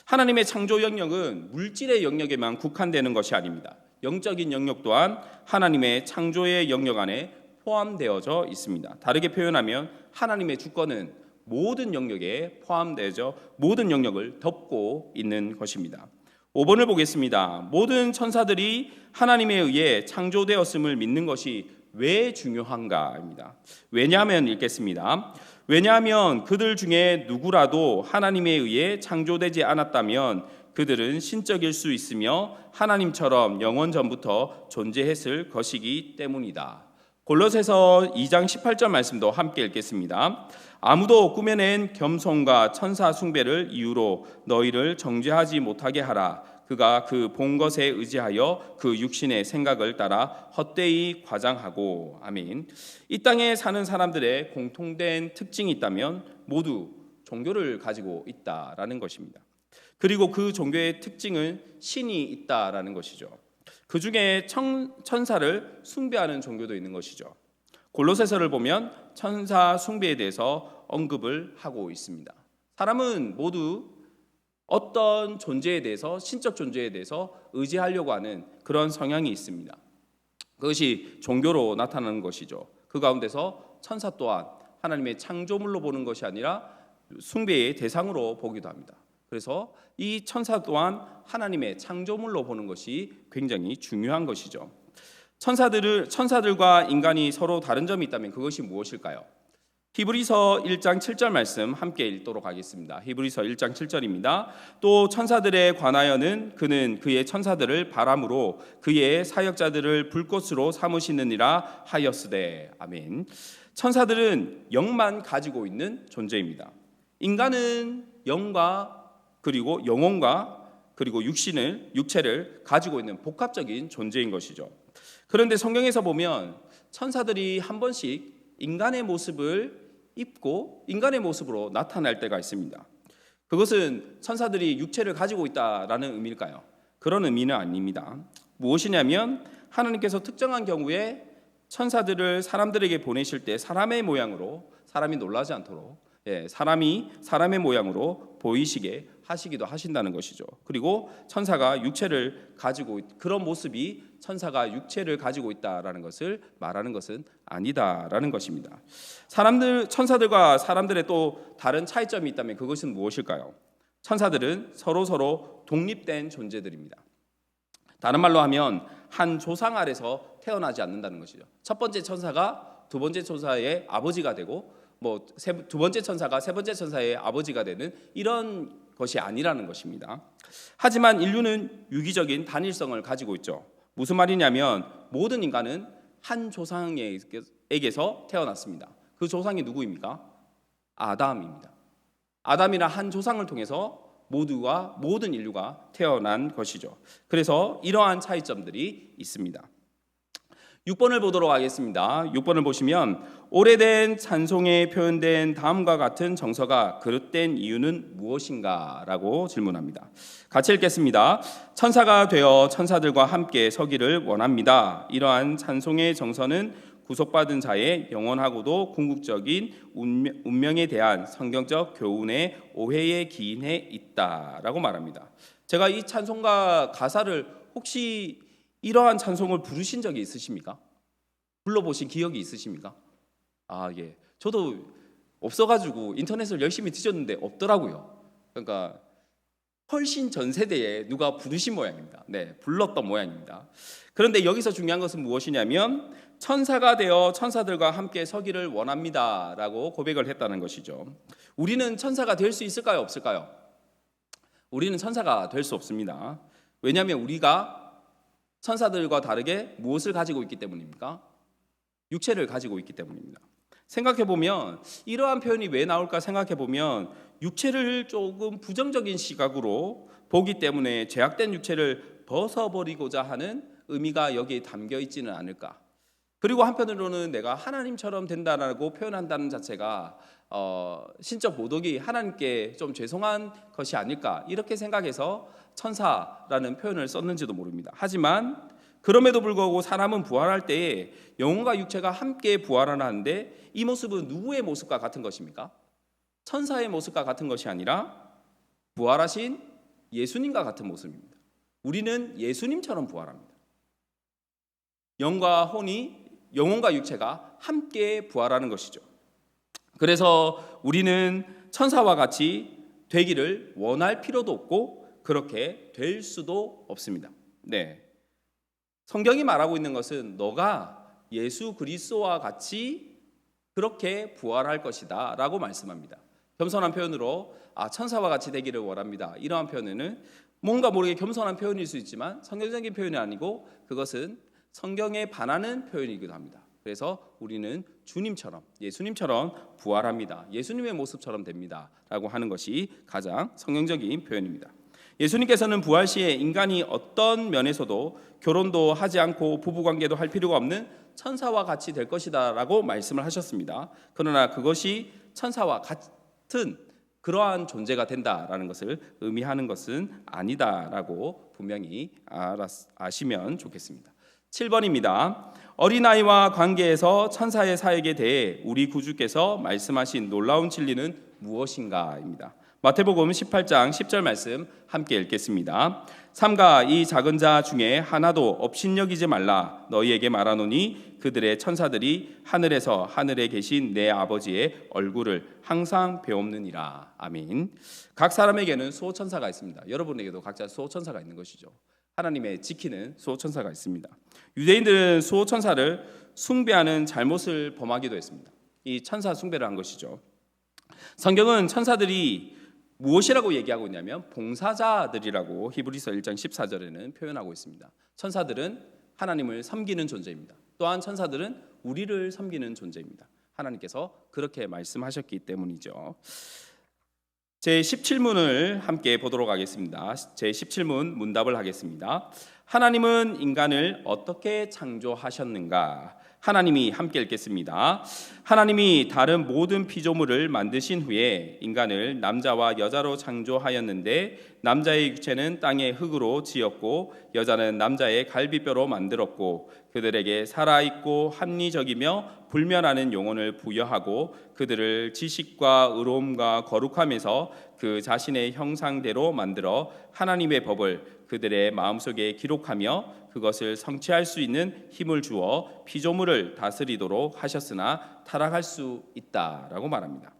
하나님의 창조 영역은 물질의 영역에만 국한되는 것이 아닙니다. 영적인 영역 또한 하나님의 창조의 영역 안에 포함되어져 있습니다. 다르게 표현하면 하나님의 주권은 모든 영역에 포함되어져 모든 영역을 덮고 있는 것입니다. 5번을 보겠습니다. 모든 천사들이 하나님에 의해 창조되었음을 믿는 것이 왜 중요한가입니다. 왜냐하면 읽겠습니다. 왜냐하면 그들 중에 누구라도 하나님에 의해 창조되지 않았다면 그들은 신적일 수 있으며 하나님처럼 영원 전부터 존재했을 것이기 때문이다. 골로새서 2장 18절 말씀도 함께 읽겠습니다. 아무도 꾸며낸 겸손과 천사 숭배를 이유로 너희를 정죄하지 못하게 하라. 그가 그 본 것에 의지하여 그 육신의 생각을 따라 헛되이 과장하고. 아멘. 이 땅에 사는 사람들의 공통된 특징이 있다면 모두 종교를 가지고 있다라는 것입니다. 그리고 그 종교의 특징은 신이 있다라는 것이죠. 그 중에 천사를 숭배하는 종교도 있는 것이죠. 골로새서를 보면 천사 숭배에 대해서 언급을 하고 있습니다. 사람은 모두 어떤 존재에 대해서, 신적 존재에 대해서 의지하려고 하는 그런 성향이 있습니다. 그것이 종교로 나타나는 것이죠. 그 가운데서 천사 또한 하나님의 창조물로 보는 것이 아니라 숭배의 대상으로 보기도 합니다. 그래서 이 천사 또한 하나님의 창조물로 보는 것이 굉장히 중요한 것이죠. 천사들과 인간이 서로 다른 점이 있다면 그것이 무엇일까요? 히브리서 1장 7절 말씀 함께 읽도록 하겠습니다. 히브리서 1장 7절입니다. 또 천사들에 관하여는 그는 그의 천사들을 바람으로 그의 사역자들을 불꽃으로 삼으시느니라 하였으되. 아멘. 천사들은 영만 가지고 있는 존재입니다. 인간은 영과 그리고 영혼과 그리고 육체를 가지고 있는 복합적인 존재인 것이죠. 그런데 성경에서 보면 천사들이 한 번씩 인간의 모습을 입고 인간의 모습으로 나타날 때가 있습니다. 그것은 천사들이 육체를 가지고 있다라는 의미일까요? 그런 의미는 아닙니다. 무엇이냐면 하나님께서 특정한 경우에 천사들을 사람들에게 보내실 때 사람의 모양으로, 사람이 놀라지 않도록 사람의 모양으로 보이시게 하시기도 하신다는 것이죠. 그리고 천사가 육체를 가지고 그런 모습이 천사가 육체를 가지고 있다라는 것을 말하는 것은 아니다라는 것입니다. 천사들과 사람들의 또 다른 차이점이 있다면 그것은 무엇일까요? 천사들은 서로 독립된 존재들입니다. 다른 말로 하면 한 조상 아래서 태어나지 않는다는 것이죠. 첫 번째 천사가 두 번째 천사의 아버지가 되고 두 번째 천사가 세 번째 천사의 아버지가 되는 이런 것이 아니라는 것입니다. 하지만 인류는 유기적인 단일성을 가지고 있죠. 무슨 말이냐면 모든 인간은 한 조상에게서 태어났습니다. 그 조상이 누구입니까? 아담입니다. 아담이나 한 조상을 통해서 모든 인류가 태어난 것이죠. 그래서 이러한 차이점들이 있습니다. 6번을 보도록 하겠습니다. 6번을 보시면 오래된 찬송에 표현된 다음과 같은 정서가 그릇된 이유는 무엇인가? 라고 질문합니다. 같이 읽겠습니다. 천사가 되어 천사들과 함께 서기를 원합니다. 이러한 찬송의 정서는 구속받은 자의 영원하고도 궁극적인 운명에 대한 성경적 교훈의 오해에 기인해 있다라고 말합니다. 제가 이 찬송가 가사를 혹시 이러한 찬송을 부르신 적이 있으십니까? 불러보신 기억이 있으십니까? 예. 저도 없어가지고 인터넷을 열심히 뒤졌는데 없더라고요. 그러니까 훨씬 전 세대에 누가 부르신 모양입니다. 네, 불렀던 모양입니다. 그런데 여기서 중요한 것은 무엇이냐면 천사가 되어 천사들과 함께 서기를 원합니다라고 고백을 했다는 것이죠. 우리는 천사가 될 수 있을까요? 없을까요? 우리는 천사가 될 수 없습니다. 왜냐하면 우리가 천사들과 다르게 무엇을 가지고 있기 때문입니까? 육체를 가지고 있기 때문입니다. 생각해보면 이러한 표현이 왜 나올까 생각해보면 육체를 조금 부정적인 시각으로 보기 때문에 죄악된 육체를 벗어버리고자 하는 의미가 여기에 담겨 있지는 않을까. 그리고 한편으로는 내가 하나님처럼 된다라고 표현한다는 자체가 신적 모독이 하나님께 좀 죄송한 것이 아닐까 이렇게 생각해서 천사라는 표현을 썼는지도 모릅니다. 하지만 그럼에도 불구하고 사람은 부활할 때에 영혼과 육체가 함께 부활하는데 이 모습은 누구의 모습과 같은 것입니까? 천사의 모습과 같은 것이 아니라 부활하신 예수님과 같은 모습입니다. 우리는 예수님처럼 부활합니다. 영혼과 육체가 함께 부활하는 것이죠. 그래서 우리는 천사와 같이 되기를 원할 필요도 없고 그렇게 될 수도 없습니다. 네. 성경이 말하고 있는 것은 너가 예수 그리스도와 같이 그렇게 부활할 것이다 라고 말씀합니다. 겸손한 표현으로 천사와 같이 되기를 원합니다. 이러한 표현은 뭔가 모르게 겸손한 표현일 수 있지만 성경적인 표현이 아니고 그것은 성경에 반하는 표현이기도 합니다. 그래서 우리는 주님처럼 예수님처럼 부활합니다. 예수님의 모습처럼 됩니다 라고 하는 것이 가장 성경적인 표현입니다. 예수님께서는 부활 시에 인간이 어떤 면에서도 결혼도 하지 않고 부부관계도 할 필요가 없는 천사와 같이 될 것이다 라고 말씀을 하셨습니다. 그러나 그것이 천사와 같은 그러한 존재가 된다라는 것을 의미하는 것은 아니다라고 분명히 아시면 좋겠습니다. 7번입니다. 어린아이와 관계에서 천사의 사역에 대해 우리 구주께서 말씀하신 놀라운 진리는 무엇인가입니다. 마태복음 18장 10절 말씀 함께 읽겠습니다. 삼가 이 작은 자 중에 하나도 업신여기지 말라. 너희에게 말하노니 그들의 천사들이 하늘에서 하늘에 계신 내 아버지의 얼굴을 항상 배옵느니라. 아멘. 각 사람에게는 수호천사가 있습니다. 여러분에게도 각자 수호천사가 있는 것이죠. 하나님의 지키는 수호천사가 있습니다. 유대인들은 수호천사를 숭배하는 잘못을 범하기도 했습니다. 이 천사 숭배를 한 것이죠. 성경은 천사들이 무엇이라고 얘기하고 있냐면 봉사자들이라고 히브리서 1장 14절에는 표현하고 있습니다. 천사들은 하나님을 섬기는 존재입니다. 또한 천사들은 우리를 섬기는 존재입니다. 하나님께서 그렇게 말씀하셨기 때문이죠. 제17문을 함께 보도록 하겠습니다. 제17문 문답을 하겠습니다. 하나님은 인간을 어떻게 창조하셨는가? 하나님이 함께 읽겠습니다. 하나님이 다른 모든 피조물을 만드신 후에 인간을 남자와 여자로 창조하였는데 남자의 육체는 땅의 흙으로 지었고 여자는 남자의 갈비뼈로 만들었고 그들에게 살아있고 합리적이며 불멸하는 영혼을 부여하고 그들을 지식과 의로움과 거룩함에서 그 자신의 형상대로 만들어 하나님의 법을 그들의 마음속에 기록하며 그것을 성취할 수 있는 힘을 주어 피조물을 다스리도록 하셨으나 타락할 수 있다라고 말합니다.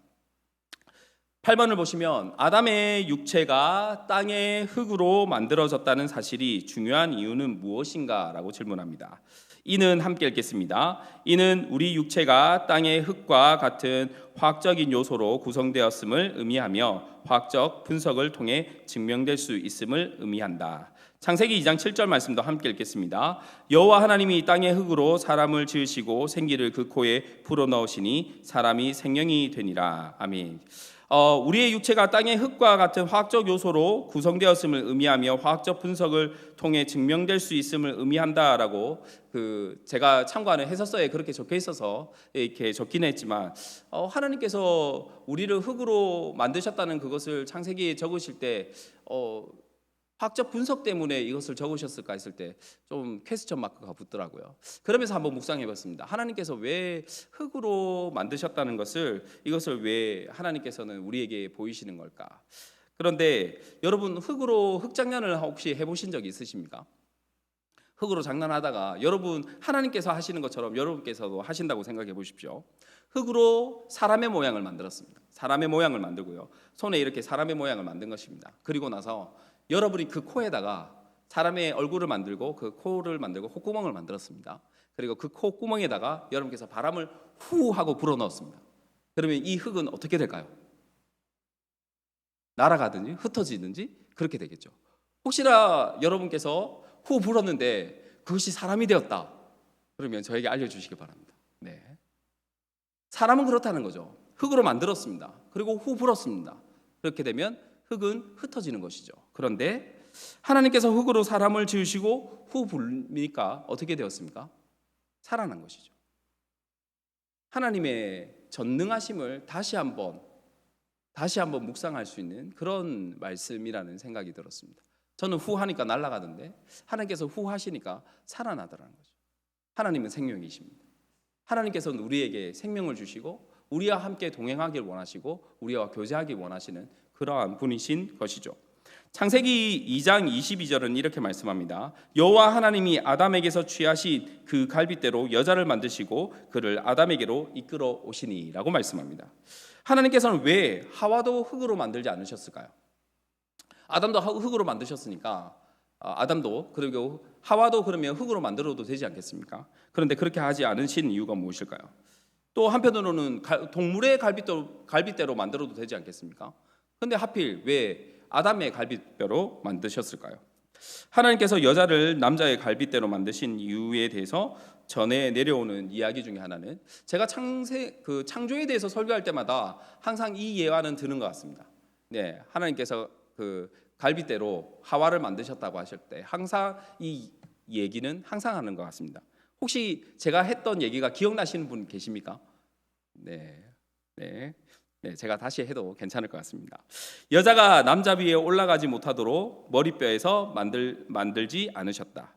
8번을 보시면 아담의 육체가 땅의 흙으로 만들어졌다는 사실이 중요한 이유는 무엇인가? 라고 질문합니다. 이는 함께 읽겠습니다. 이는 우리 육체가 땅의 흙과 같은 화학적인 요소로 구성되었음을 의미하며 화학적 분석을 통해 증명될 수 있음을 의미한다. 창세기 2장 7절 말씀도 함께 읽겠습니다. 여호와 하나님이 땅의 흙으로 사람을 지으시고 생기를 그 코에 불어넣으시니 사람이 생명이 되니라. 아멘. 우리의 육체가 땅의 흙과 같은 화학적 요소로 구성되었음을 의미하며 화학적 분석을 통해 증명될 수 있음을 의미한다라고 제가 참고하는 해설서에 그렇게 적혀 있어서 이렇게 적긴 했지만 하나님께서 우리를 흙으로 만드셨다는 그것을 창세기에 적으실 때 화학적 분석 때문에 이것을 적으셨을까 했을 때 좀 퀘스천 마크가 붙더라고요. 그러면서 한번 묵상해 봤습니다. 하나님께서 왜 흙으로 만드셨다는 이것을 왜 하나님께서는 우리에게 보이시는 걸까? 그런데 여러분 흙 장난을 혹시 해보신 적이 있으십니까? 흙으로 장난하다가 여러분 하나님께서 하시는 것처럼 여러분께서도 하신다고 생각해 보십시오. 흙으로 사람의 모양을 만들었습니다. 사람의 모양을 만들고요. 손에 이렇게 사람의 모양을 만든 것입니다. 그리고 나서 여러분이 그 코에다가 사람의 얼굴을 만들고 그 코를 만들고 콧구멍을 만들었습니다. 그리고 그 콧구멍에다가 여러분께서 바람을 후 하고 불어 넣었습니다. 그러면 이 흙은 어떻게 될까요? 날아가든지 흩어지든지 그렇게 되겠죠. 혹시나 여러분께서 후 불었는데 그것이 사람이 되었다. 그러면 저에게 알려주시기 바랍니다. 네. 사람은 그렇다는 거죠. 흙으로 만들었습니다. 그리고 후 불었습니다. 그렇게 되면 흙은 흩어지는 것이죠. 그런데 하나님께서 흙으로 사람을 지으시고 후 불니까 어떻게 되었습니까? 살아난 것이죠. 하나님의 전능하심을 다시 한번 묵상할 수 있는 그런 말씀이라는 생각이 들었습니다. 저는 후 하니까 날아가던데 하나님께서 후 하시니까 살아나더라는 거죠. 하나님은 생명이십니다. 하나님께서는 우리에게 생명을 주시고 우리와 함께 동행하길 원하시고 우리와 교제하길 원하시는 그러한 분이신 것이죠. 창세기 2장 22절은 이렇게 말씀합니다. 여호와 하나님이 아담에게서 취하신 그 갈빗대로 여자를 만드시고 그를 아담에게로 이끌어 오시니라고 말씀합니다. 하나님께서는 왜 하와도 흙으로 만들지 않으셨을까요? 아담도 흙으로 만드셨으니까 아담도 그리고 하와도 그러면 흙으로 만들어도 되지 않겠습니까? 그런데 그렇게 하지 않으신 이유가 무엇일까요? 또 한편으로는 동물의 갈빗대로 만들어도 되지 않겠습니까? 그런데 하필 왜 아담의 갈빗대로 만드셨을까요? 하나님께서 여자를 남자의 갈빗대로 만드신 이유에 대해서 전에 내려오는 이야기 중에 하나는 제가 창조에 대해서 설교할 때마다 항상 이 예화는 드는 것 같습니다. 네, 하나님께서 그 갈빗대로 하와를 만드셨다고 하실 때 항상 이 얘기는 항상 하는 것 같습니다. 혹시 제가 했던 얘기가 기억나시는 분 계십니까? 네, 제가 다시 해도 괜찮을 것 같습니다. 여자가 남자 위에 올라가지 못하도록 머리뼈에서 만들지 않으셨다.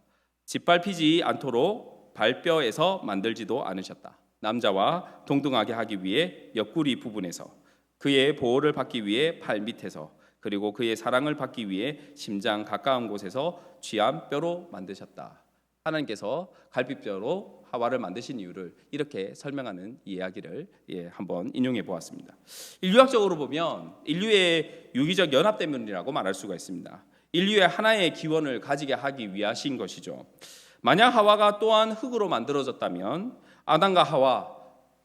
짓밟히지 않도록 발뼈에서 만들지도 않으셨다. 남자와 동등하게 하기 위해 옆구리 부분에서, 그의 보호를 받기 위해 팔 밑에서, 그리고 그의 사랑을 받기 위해 심장 가까운 곳에서 쥐한 뼈로 만드셨다. 하나님께서 갈빗뼈로 하와를 만드신 이유를 이렇게 설명하는 이야기를 한번 인용해 보았습니다. 인류학적으로 보면 인류의 유기적 연합 때문이라고 말할 수가 있습니다. 인류의 하나의 기원을 가지게 하기 위하신 것이죠. 만약 하와가 또한 흙으로 만들어졌다면 아담과 하와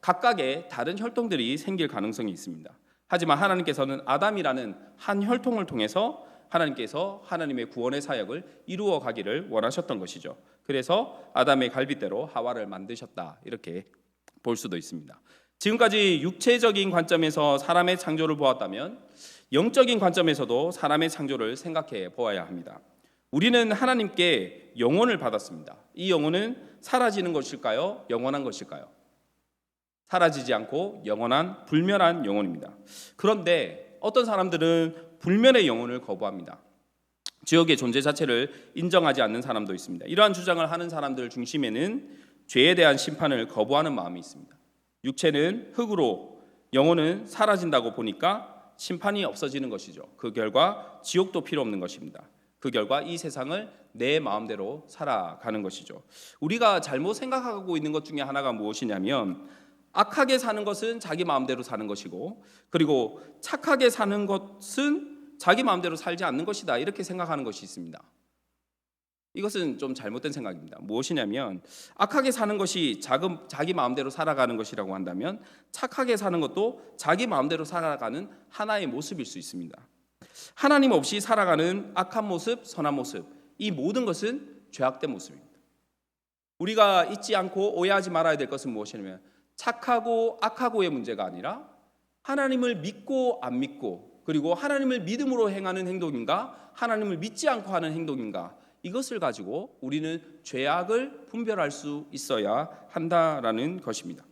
각각의 다른 혈통들이 생길 가능성이 있습니다. 하지만 하나님께서는 아담이라는 한 혈통을 통해서 하나님께서 하나님의 구원의 사역을 이루어 가기를 원하셨던 것이죠. 그래서 아담의 갈빗대로 하와를 만드셨다, 이렇게 볼 수도 있습니다. 지금까지 육체적인 관점에서 사람의 창조를 보았다면 영적인 관점에서도 사람의 창조를 생각해 보아야 합니다. 우리는 하나님께 영혼을 받았습니다. 이 영혼은 사라지는 것일까요? 영원한 것일까요? 사라지지 않고 영원한 불멸한 영혼입니다. 그런데 어떤 사람들은 불멸의 영혼을 거부합니다. 지옥의 존재 자체를 인정하지 않는 사람도 있습니다. 이러한 주장을 하는 사람들 중심에는 죄에 대한 심판을 거부하는 마음이 있습니다. 육체는 흙으로, 영혼은 사라진다고 보니까 심판이 없어지는 것이죠. 그 결과 지옥도 필요 없는 것입니다. 그 결과 이 세상을 내 마음대로 살아가는 것이죠. 우리가 잘못 생각하고 있는 것 중에 하나가 무엇이냐면 악하게 사는 것은 자기 마음대로 사는 것이고, 그리고 착하게 사는 것은 자기 마음대로 살지 않는 것이다, 이렇게 생각하는 것이 있습니다. 이것은 좀 잘못된 생각입니다. 무엇이냐면 악하게 사는 것이 자기 마음대로 살아가는 것이라고 한다면 착하게 사는 것도 자기 마음대로 살아가는 하나의 모습일 수 있습니다. 하나님 없이 살아가는 악한 모습, 선한 모습, 이 모든 것은 죄악된 모습입니다. 우리가 잊지 않고 오해하지 말아야 될 것은 무엇이냐면 착하고 악하고의 문제가 아니라 하나님을 믿고 안 믿고, 그리고 하나님을 믿음으로 행하는 행동인가, 하나님을 믿지 않고 하는 행동인가, 이것을 가지고 우리는 죄악을 분별할 수 있어야 한다라는 것입니다.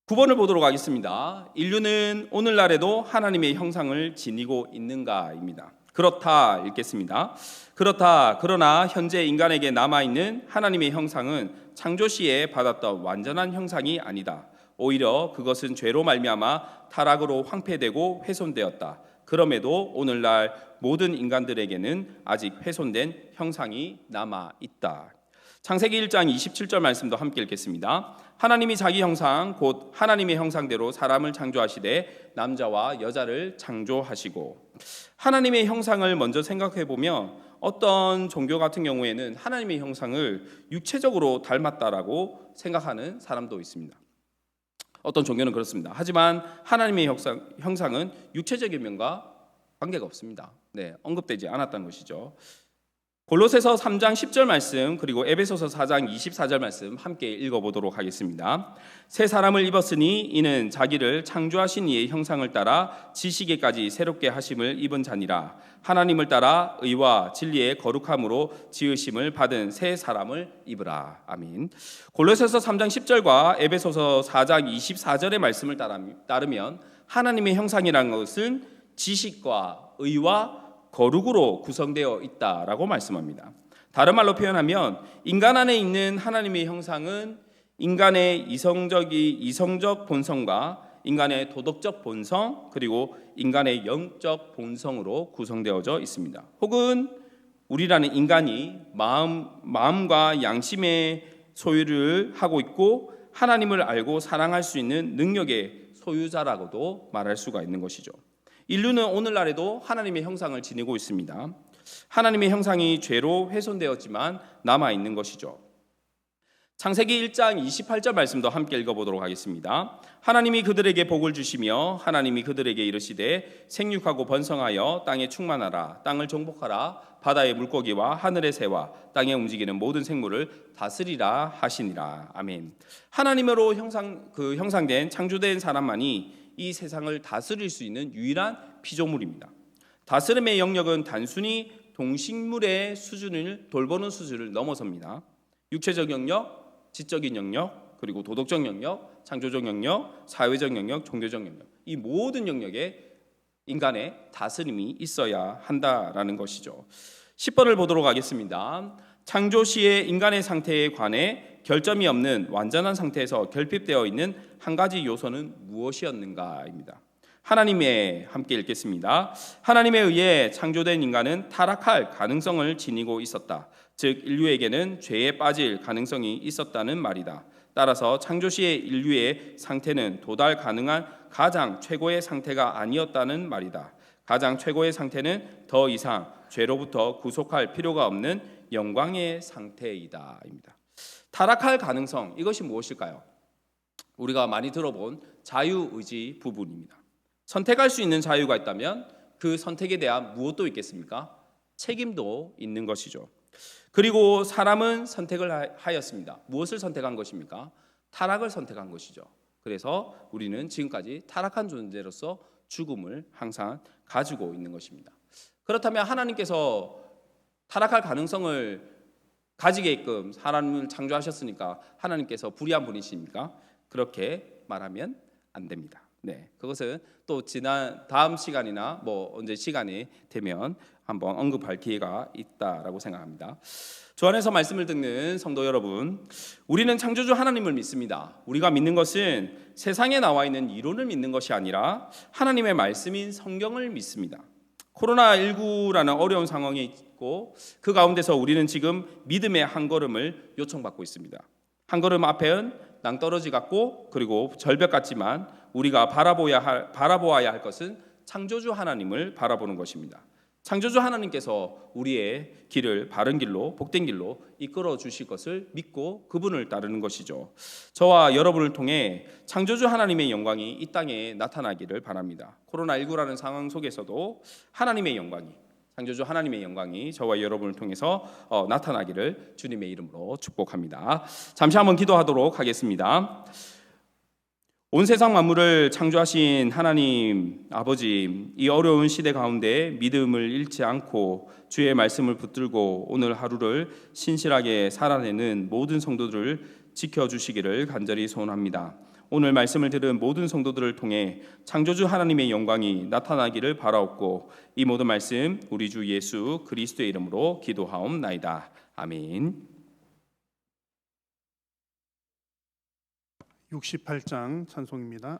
9번을 보도록 하겠습니다. 인류는 오늘날에도 하나님의 형상을 지니고 있는가입니다. 그렇다 읽겠습니다. 그렇다. 그러나 현재 인간에게 남아있는 하나님의 형상은 창조 시에 받았던 완전한 형상이 아니다. 오히려 그것은 죄로 말미암아 타락으로 황폐되고 훼손되었다. 그럼에도 오늘날 모든 인간들에게는 아직 훼손된 형상이 남아있다. 창세기 1장 27절 말씀도 함께 읽겠습니다. 하나님이 자기 형상 곧 하나님의 형상대로 사람을 창조하시되 남자와 여자를 창조하시고, 하나님의 형상을 먼저 생각해 보면 어떤 종교 같은 경우에는 하나님의 형상을 육체적으로 닮았다라고 생각하는 사람도 있습니다. 어떤 종교는 그렇습니다. 하지만 하나님의 형상은 육체적인 면과 관계가 없습니다. 언급되지 않았다는 것이죠. 골로새서 3장 10절 말씀, 그리고 에베소서 4장 24절 말씀 함께 읽어보도록 하겠습니다. 새 사람을 입었으니 이는 자기를 창조하신 이의 형상을 따라 지시기까지 새롭게 하심을 입은 자니라. 하나님을 따라 의와 진리의 거룩함으로 지으심을 받은 새 사람을 입으라. 아멘. 골로새서 3장 10절과 에베소서 4장 24절의 말씀을 따르면 하나님의 형상이라는 것은 지식과 의와 거룩으로 구성되어 있다라고 말씀합니다. 다른 말로 표현하면 인간 안에 있는 하나님의 형상은 인간의 이성적 본성과 인간의 도덕적 본성, 그리고 인간의 영적 본성으로 구성되어져 있습니다. 혹은 우리라는 인간이 마음과 양심의 소유를 하고 있고 하나님을 알고 사랑할 수 있는 능력의 소유자라고도 말할 수가 있는 것이죠. 인류는 오늘날에도 하나님의 형상을 지니고 있습니다. 하나님의 형상이 죄로 훼손되었지만 남아있는 것이죠. 창세기 1장 28절 말씀도 함께 읽어보도록 하겠습니다. 하나님이 그들에게 복을 주시며 하나님이 그들에게 이르시되 생육하고 번성하여 땅에 충만하라. 땅을 정복하라. 바다의 물고기와 하늘의 새와 땅에 움직이는 모든 생물을 다스리라 하시니라. 아멘. 하나님으로 형상된 창조된 사람만이 이 세상을 다스릴 수 있는 유일한 피조물입니다. 다스림의 영역은 단순히 동식물의 수준을 돌보는 수준을 넘어섭니다. 육체적 영역, 지적인 영역, 그리고 도덕적 영역, 창조적 영역, 사회적 영역, 종교적 영역, 이 모든 영역에 인간의 다스림이 있어야 한다라는 것이죠. 10번을 보도록 하겠습니다. 창조 시의 인간의 상태에 관해 결점이 없는 완전한 상태에서 결핍되어 있는 한 가지 요소는 무엇이었는가입니다. 하나님의, 함께 읽겠습니다. 하나님에 의해 창조된 인간은 타락할 가능성을 지니고 있었다. 즉 인류에게는 죄에 빠질 가능성이 있었다는 말이다. 따라서 창조 시의 인류의 상태는 도달 가능한 가장 최고의 상태가 아니었다는 말이다. 가장 최고의 상태는 더 이상 죄로부터 구속할 필요가 없는 영광의 상태이다입니다. 타락할 가능성, 이것이 무엇일까요? 우리가 많이 들어본 자유의지 부분입니다. 선택할 수 있는 자유가 있다면 그 선택에 대한 무엇도 있겠습니까? 책임도 있는 것이죠. 그리고 사람은 선택을 하였습니다. 무엇을 선택한 것입니까? 타락을 선택한 것이죠. 그래서 우리는 지금까지 타락한 존재로서 죽음을 항상 가지고 있는 것입니다. 그렇다면 하나님께서 타락할 가능성을 가지게끔 사람을 창조하셨으니까 하나님께서 불의한 분이십니까? 그렇게 말하면 안 됩니다. 그것은 또 다음 시간이나 언제 시간이 되면 한번 언급할 기회가 있다라고 생각합니다. 주 안에서 말씀을 듣는 성도 여러분, 우리는 창조주 하나님을 믿습니다. 우리가 믿는 것은 세상에 나와 있는 이론을 믿는 것이 아니라 하나님의 말씀인 성경을 믿습니다. 코로나19라는 어려운 상황이 있고 그 가운데서 우리는 지금 믿음의 한 걸음을 요청받고 있습니다. 한 걸음 앞에는 낭떠러지 같고 그리고 절벽 같지만 우리가 바라보아야 할 것은 창조주 하나님을 바라보는 것입니다. 창조주 하나님께서 우리의 길을 바른 길로, 복된 길로 이끌어 주실 것을 믿고 그분을 따르는 것이죠. 저와 여러분을 통해 창조주 하나님의 영광이 이 땅에 나타나기를 바랍니다. 코로나19라는 상황 속에서도 하나님의 영광이, 창조주 하나님의 영광이 저와 여러분을 통해서 나타나기를 주님의 이름으로 축복합니다. 잠시 한번 기도하도록 하겠습니다. 온 세상 만물을 창조하신 하나님 아버지, 이 어려운 시대 가운데 믿음을 잃지 않고 주의 말씀을 붙들고 오늘 하루를 신실하게 살아내는 모든 성도들을 지켜주시기를 간절히 소원합니다. 오늘 말씀을 들은 모든 성도들을 통해 창조주 하나님의 영광이 나타나기를 바라옵고 이 모든 말씀 우리 주 예수 그리스도의 이름으로 기도하옵나이다. 아멘. 68장 찬송입니다.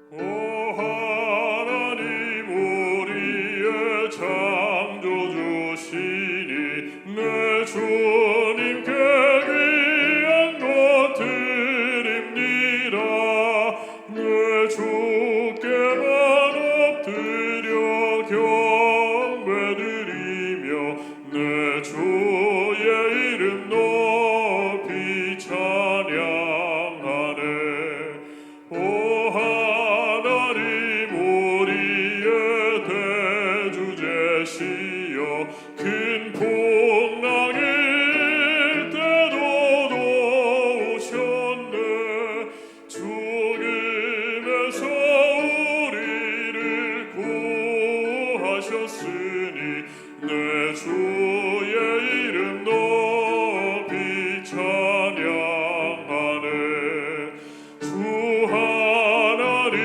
오 하나님 우리의 창조주시니 내 주님께 귀한 것 드립니다. 내 주께만 엎드려 경배드리며 내 주의 이름 높이 찬양하네. 오 하나님 우리의 대주제시여 큰 풍랑일 때도 도우셨네. 죽음에서 우리를 구하셨으니 내 주의 이름 높이 찬양하네. 주 하나님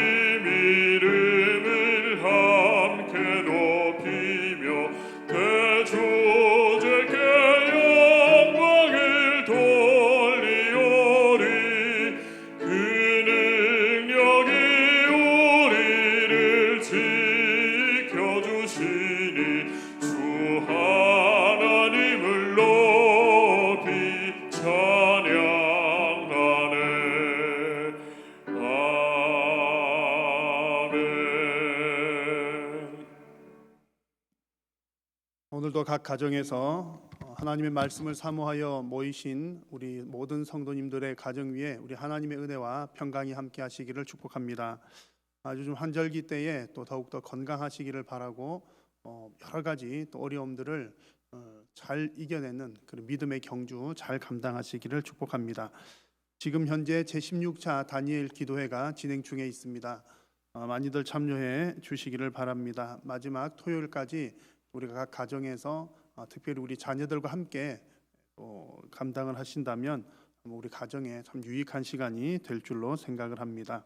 이름을 함께 높이며 대주제께 영광을 돌리오리. 그 능력이 우리를 지켜주시니 주 하나님을 높이 찬양하네. 아멘. 오늘도 각 가정에서 하나님의 말씀을 사모하여 모이신 우리 모든 성도님들의 가정 위에 우리 하나님의 은혜와 평강이 함께 하시기를 축복합니다. 요즘 환절기 때에 또 더욱더 건강하시기를 바라고 여러 가지 또 어려움들을 잘 이겨내는 그런 믿음의 경주 잘 감당하시기를 축복합니다. 지금 현재 제16차 다니엘 기도회가 진행 중에 있습니다. 많이들 참여해 주시기를 바랍니다. 마지막 토요일까지 우리가 각 가정에서 특별히 우리 자녀들과 함께 감당을 하신다면 우리 가정에 참 유익한 시간이 될 줄로 생각을 합니다.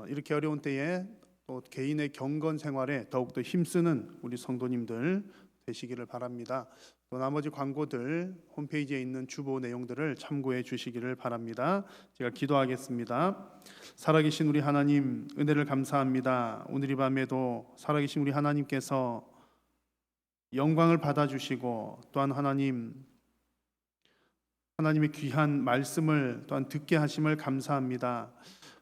이렇게 어려운 때에 또 개인의 경건 생활에 더욱더 힘쓰는 우리 성도님들 되시기를 바랍니다. 또 나머지 광고들 홈페이지에 있는 주보 내용들을 참고해 주시기를 바랍니다. 제가 기도하겠습니다. 살아계신 우리 하나님 은혜를 감사합니다. 오늘 이 밤에도 살아계신 우리 하나님께서 영광을 받아주시고 또한 하나님의 귀한 말씀을 또한 듣게 하심을 감사합니다.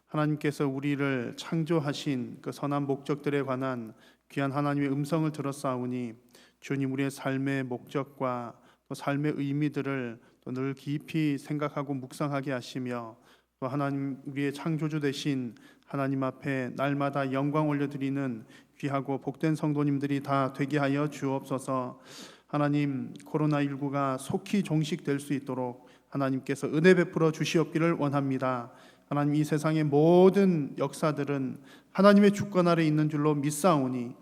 하나님께서 우리를 창조하신 그 선한 목적들에 관한 귀한 하나님의 음성을 들었사오니 주님 우리의 삶의 목적과 또 삶의 의미들을 또 늘 깊이 생각하고 묵상하게 하시며 또 하나님 우리의 창조주 되신 하나님 앞에 날마다 영광 올려드리는 귀하고 복된 성도님들이 다 되게 하여 주옵소서. 하나님 코로나19가 속히 종식될 수 있도록 하나님께서 은혜 베풀어 주시옵기를 원합니다. 하나님 이 세상의 모든 역사들은 하나님의 주권 아래 있는 줄로 믿사오니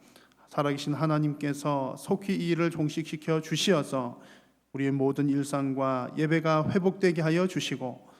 살아계신 하나님께서 속히 이 일을 종식시켜 주시어서 우리의 모든 일상과 예배가 회복되게 하여 주시고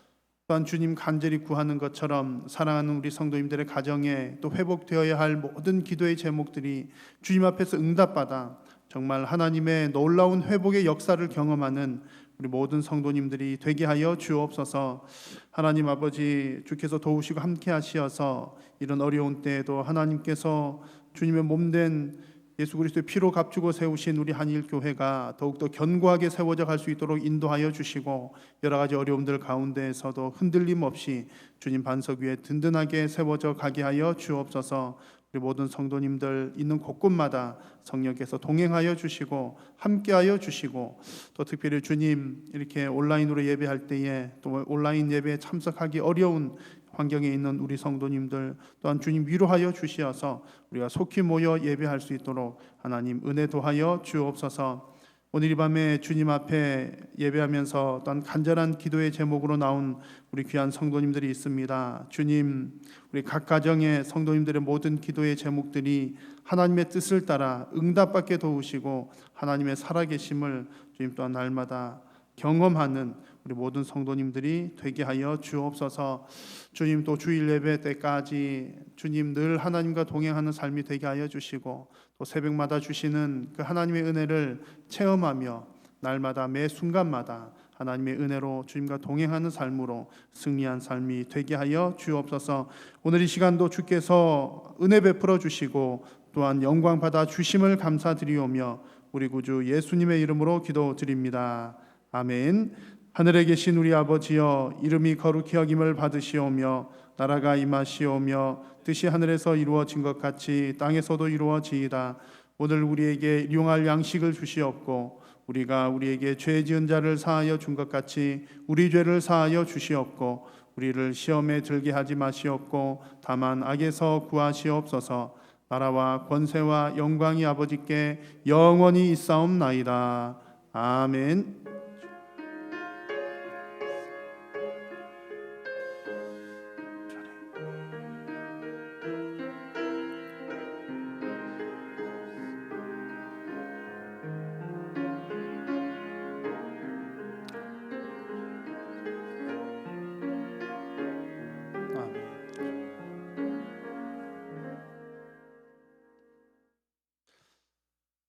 또한 주님 간절히 구하는 것처럼 사랑하는 우리 성도님들의 가정에 또 회복되어야 할 모든 기도의 제목들이 주님 앞에서 응답받아 정말 하나님의 놀라운 회복의 역사를 경험하는 우리 모든 성도님들이 되게 하여 주옵소서. 하나님 아버지 주께서 도우시고 함께 하시어서 이런 어려운 때에도 하나님께서 주님의 몸된 예수 그리스도의 피로 값주고 세우신 우리 한일교회가 더욱더 견고하게 세워져 갈 수 있도록 인도하여 주시고 여러 가지 어려움들 가운데에서도 흔들림 없이 주님 반석 위에 든든하게 세워져 가게 하여 주옵소서. 우리 모든 성도님들 있는 곳곳마다 성령께서 동행하여 주시고 함께하여 주시고 또 특별히 주님 이렇게 온라인으로 예배할 때에 또 온라인 예배에 참석하기 어려운 환경에 있는 우리 성도님들 또한 주님 위로하여 주시어서 우리가 속히 모여 예배할 수 있도록 하나님 은혜 도하여 주옵소서. 오늘 이 밤에 주님 앞에 예배하면서 또한 간절한 기도의 제목으로 나온 우리 귀한 성도님들이 있습니다. 주님, 우리 각 가정의 성도님들의 모든 기도의 제목들이 하나님의 뜻을 따라 응답받게 도우시고 하나님의 살아계심을 주님 또한 날마다 경험하는 우리 모든 성도님들이 되게 하여 주옵소서. 주님, 또 주일 예배 때까지 주님 늘 하나님과 동행하는 삶이 되게 하여 주시고 또 새벽마다 주시는 그 하나님의 은혜를 체험하며 날마다 매 순간마다 하나님의 은혜로 주님과 동행하는 삶으로 승리한 삶이 되게 하여 주옵소서. 오늘 이 시간도 주께서 은혜 베풀어 주시고 또한 영광 받아 주심을 감사드리오며 우리 구주 예수님의 이름으로 기도드립니다. 아멘. 하늘에 계신 우리 아버지여, 이름이 거룩히 여김을 받으시오며 나라가 임하시오며 뜻이 하늘에서 이루어진 것 같이 땅에서도 이루어지이다. 오늘 우리에게 일용할 양식을 주시옵고 우리가 우리에게 죄 지은 자를 사하여 준 것 같이 우리 죄를 사하여 주시옵고 우리를 시험에 들게 하지 마시옵고 다만 악에서 구하시옵소서. 나라와 권세와 영광이 아버지께 영원히 있사옵나이다. 아멘.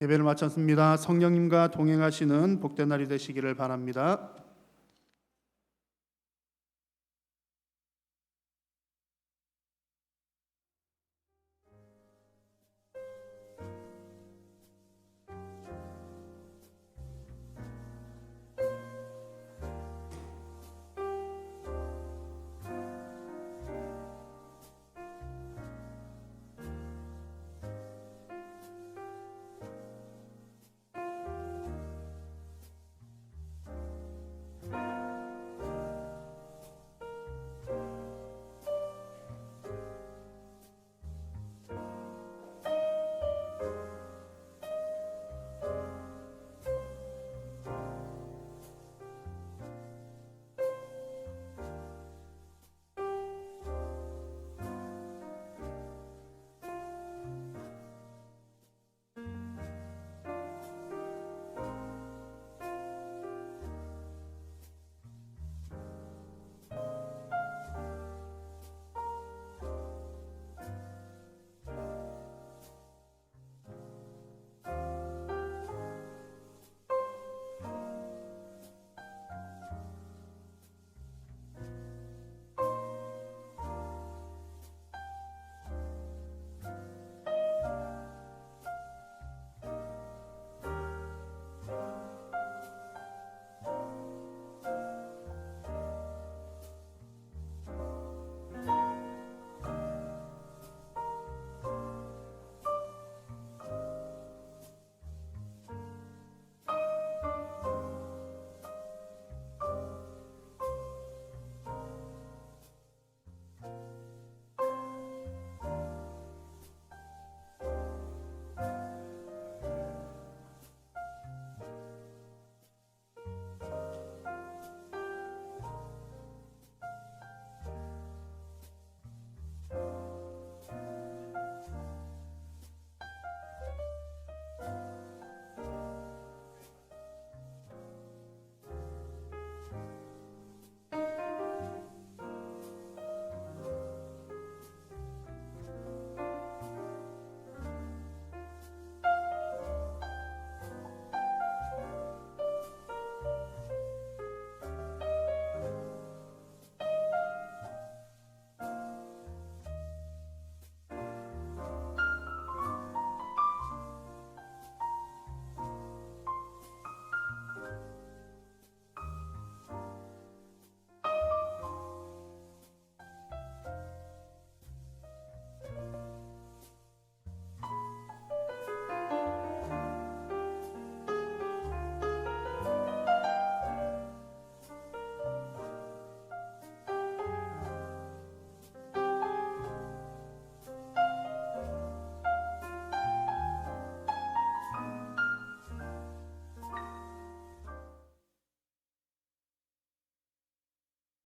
예배를 마쳤습니다. 성령님과 동행하시는 복된 날이 되시기를 바랍니다.